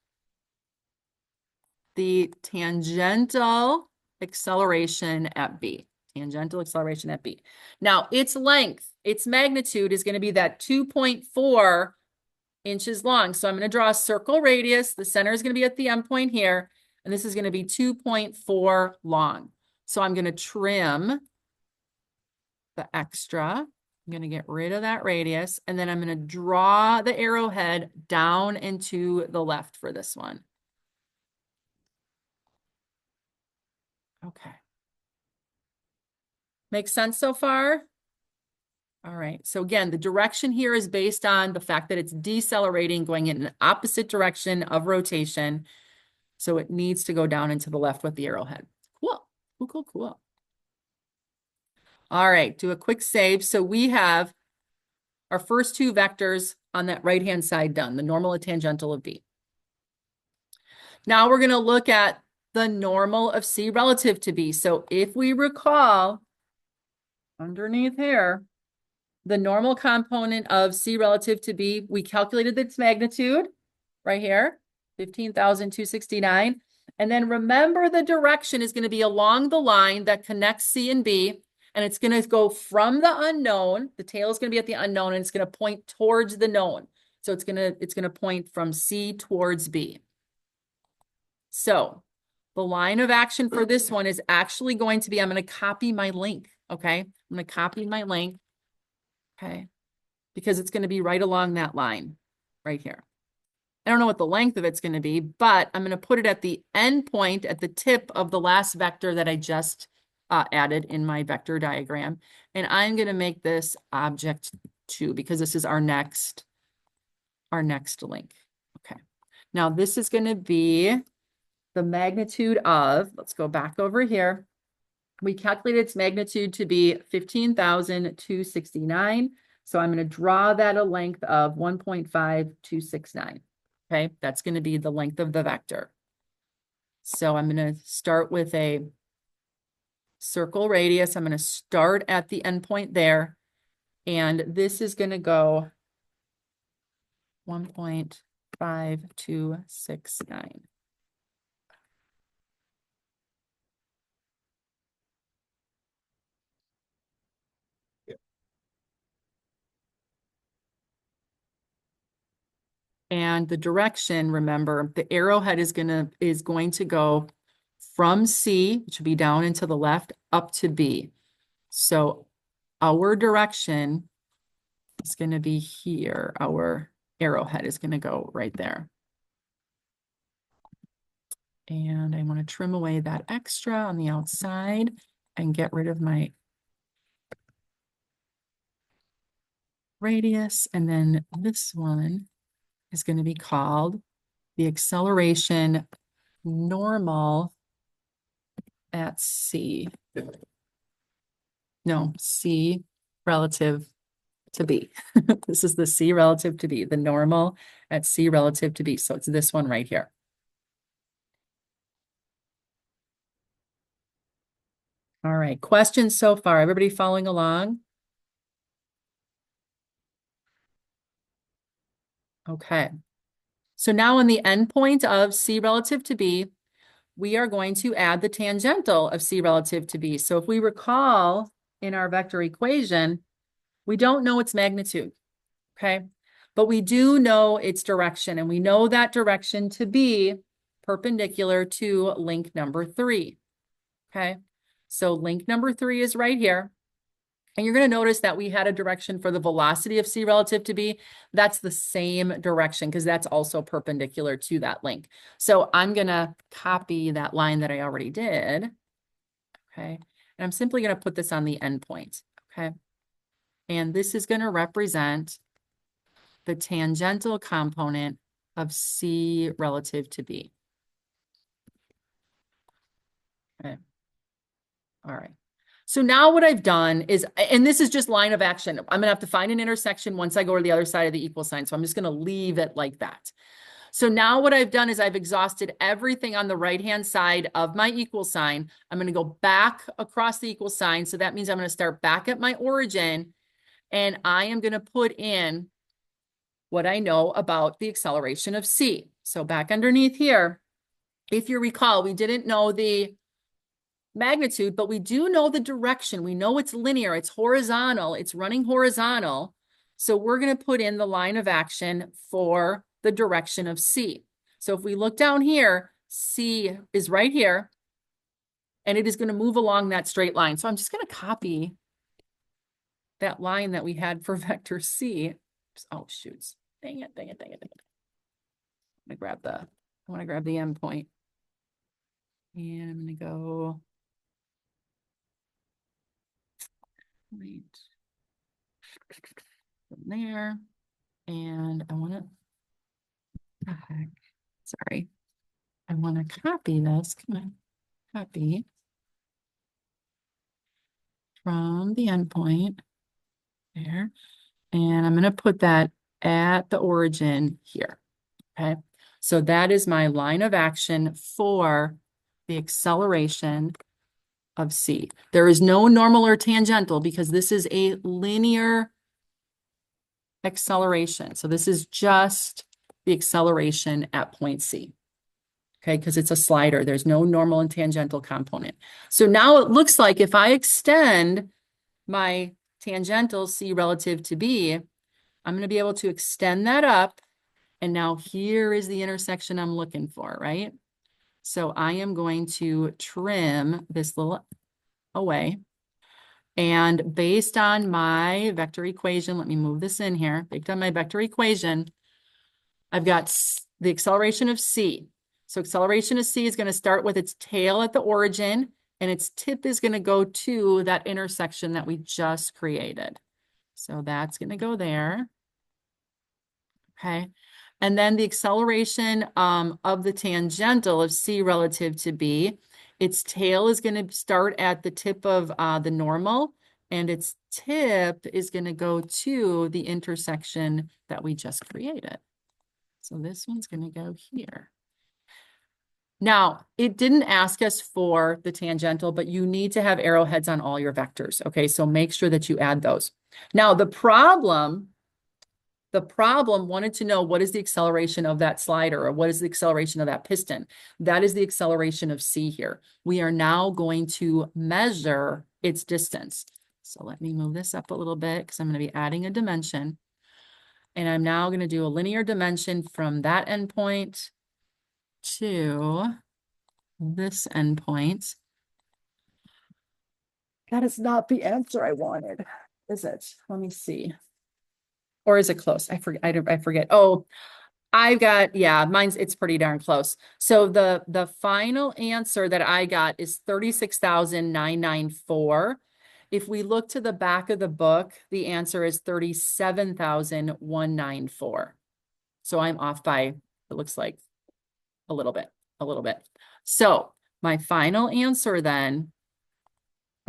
the tangential acceleration at B. Tangential acceleration at B. Now, its length, its magnitude is going to be that 2.4 inches long. So I'm going to draw a circle radius. The center is going to be at the end point here, and this is going to be 2.4 long. So I'm going to trim the extra. I'm going to get rid of that radius, and then I'm going to draw the arrowhead down and to the left for this one. Okay. Makes sense so far? All right. So again, the direction here is based on the fact that it's decelerating, going in an opposite direction of rotation. So it needs to go down and to the left with the arrowhead. Cool. Cool, cool, cool. All right. Do a quick save. So we have our first two vectors on that right-hand side done, the normal and tangential of B. Now we're going to look at the normal of C relative to B. So if we recall, underneath here, the normal component of C relative to B, we calculated its magnitude right here, 15,269. And then remember the direction is going to be along the line that connects C and B. And it's going to go from the unknown. The tail is going to be at the unknown, and it's going to point towards the known. So it's going to point from C towards B. So the line of action for this one is actually going to be, I'm going to copy my link. Okay. I'm going to copy my link. Okay. Because it's going to be right along that line right here. I don't know what the length of it's going to be, but I'm going to put it at the end point, at the tip of the last vector that I just added in my vector diagram. And I'm going to make this object 2 because this is our next link. Okay. Now this is going to be the magnitude of, let's go back over here. We calculated its magnitude to be 15,269. So I'm going to draw that a length of 1.5269. Okay, that's going to be the length of the vector. So I'm going to start with a circle radius. I'm going to start at the endpoint there. And this is going to go 1.5269. And the direction, remember, the arrowhead is going to go from C, which would be down and to the left, up to B. So our direction is going to be here. Our arrowhead is going to go right there. And I want to trim away that extra on the outside and get rid of my radius. And then this one is going to be called the acceleration normal at C. No, C relative to B. This is the C relative to B, the normal at C relative to B. So it's this one right here. All right, questions so far? Everybody following along? Okay. So now on the endpoint of C relative to B, we are going to add the tangential of C relative to B. So if we recall in our vector equation, we don't know its magnitude, okay? But we do know its direction, and we know that direction to be perpendicular to link number 3, okay? So link number 3 is right here. And you're going to notice that we had a direction for the velocity of C relative to B. That's the same direction because that's also perpendicular to that link. So I'm going to copy that line that I already did. Okay. And I'm simply going to put this on the endpoint. Okay. And this is going to represent the tangential component of C relative to B. Okay. All right. So now what I've done is, and this is just line of action. I'm going to have to find an intersection once I go to the other side of the equal sign. So I'm just going to leave it like that. So now what I've done is I've exhausted everything on the right-hand side of my equal sign. I'm going to go back across the equal sign. So that means I'm going to start back at my origin, and I am going to put in what I know about the acceleration of C. So back underneath here, if you recall, we didn't know the magnitude, but we do know the direction. We know it's linear, it's horizontal, it's running horizontal. So we're going to put in the line of action for the direction of C. So if we look down here, C is right here, and it is going to move along that straight line. So I'm just going to copy that line that we had for vector C. Oh, shoots. Dang it, dang it, dang it, dang it. I want to grab the endpoint. And I'm going to go right from there. And I want to, sorry. I want to copy this. Come on, copy from the endpoint there. And I'm going to put that at the origin here. Okay. So that is my line of action for the acceleration of C. There is no normal or tangential because this is a linear acceleration. So this is just the acceleration at point C. Okay, because it's a slider. There's no normal and tangential component. So now it looks like if I extend my tangential C relative to B, I'm going to be able to extend that up. And now here is the intersection I'm looking for, right? So I am going to trim this little away. And based on my vector equation, let me move this in here. Based on my vector equation, I've got the acceleration of C. So acceleration of C is going to start with its tail at the origin, and its tip is going to go to that intersection that we just created. So that's going to go there. Okay. And then the acceleration of the tangential of C relative to B, its tail is going to start at the tip of the normal, and its tip is going to go to the intersection that we just created. So this one's going to go here. Now, it didn't ask us for the tangential, but you need to have arrowheads on all your vectors. Okay, so make sure that you add those. Now, the problem wanted to know what is the acceleration of that slider, or what is the acceleration of that piston. That is the acceleration of C here. We are now going to measure its distance. So let me move this up a little bit because I'm going to be adding a dimension. And I'm now going to do a linear dimension from that endpoint to this endpoint. That is not the answer I wanted, is it? Let me see. Or is it close? I forget. Oh, I've got, yeah, it's pretty darn close. So the final answer that I got is 36,994. If we look to the back of the book, the answer is 37,194. So I'm off by, it looks like a little bit. So my final answer then,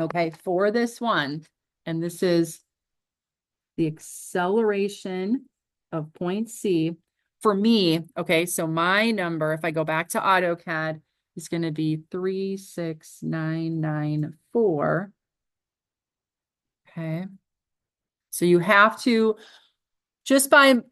okay, for this one, and this is the acceleration of point C. For me, okay, so my number, if I go back to AutoCAD, is going to be 36994. Okay. So you have to,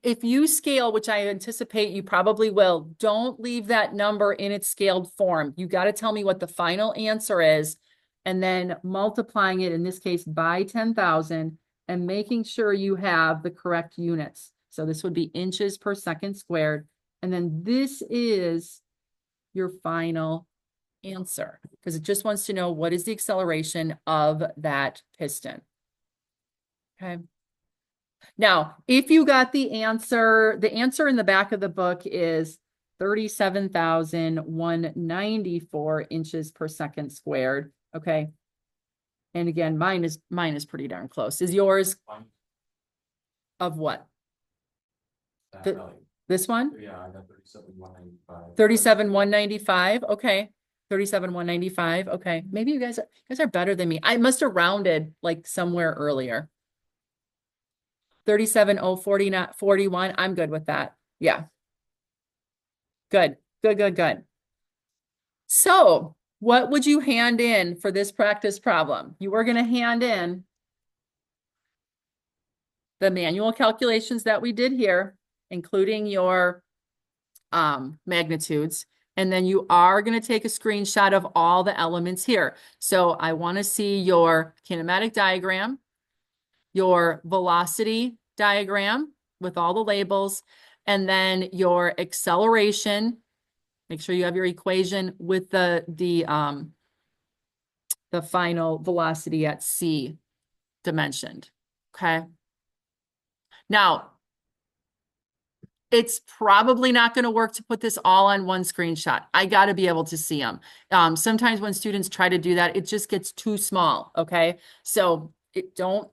if you scale, which I anticipate you probably will, don't leave that number in its scaled form. You got to tell me what the final answer is, and then multiplying it, in this case, by 10,000, and making sure you have the correct units. So this would be inches per second squared. And then this is your final answer, because it just wants to know what is the acceleration of that piston. Okay. Now, if you got the answer in the back of the book is 37,194 inches per second squared. Okay. And again, mine is pretty darn close. Is yours of what? This one? Yeah, I got 37,195. 37,195. Okay. 37,195. Okay. Maybe you guys are better than me. I must have rounded like somewhere earlier. 37,041. I'm good with that. Yeah. Good. So what would you hand in for this practice problem? You were going to hand in the manual calculations that we did here, including your magnitudes. And then you are going to take a screenshot of all the elements here. So I want to see your kinematic diagram, your velocity diagram with all the labels, and then your acceleration. Make sure you have your equation with the final velocity at C dimensioned. Okay. Now, it's probably not going to work to put this all on one screenshot. I got to be able to see them. Sometimes when students try to do that, it just gets too small. Okay. So don't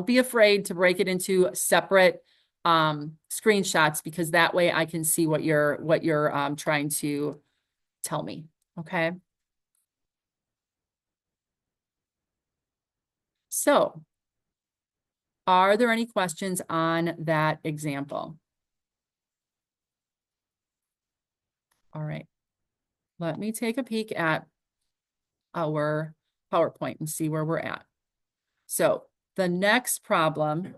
be afraid to break it into separate screenshots, because that way I can see what you're trying to tell me. Okay. So are there any questions on that example? All right. Let me take a peek at our PowerPoint and see where we're at. So the next problem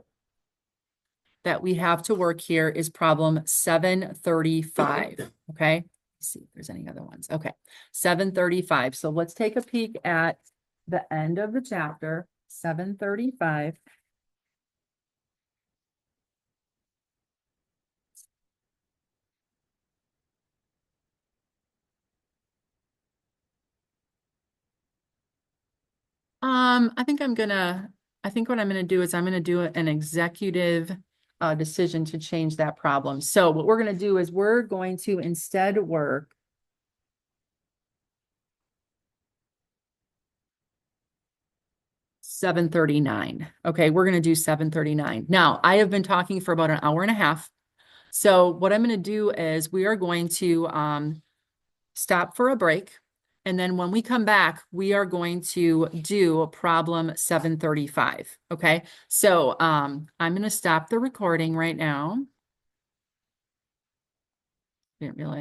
that we have to work here is problem 735. Okay. Let's see if there's any other ones. Okay. 735. So let's take a peek at the end of the chapter, 735. I think what I'm gonna do is I'm gonna do an executive decision to change that problem. So what we're gonna do is we're going to instead work $739. Okay, we're gonna do $739. Now, I have been talking for about an hour and a half. So what I'm gonna do is we are going to stop for a break. And then when we come back, we are going to do problem 735. Okay. So I'm going to stop the recording right now. Didn't realize.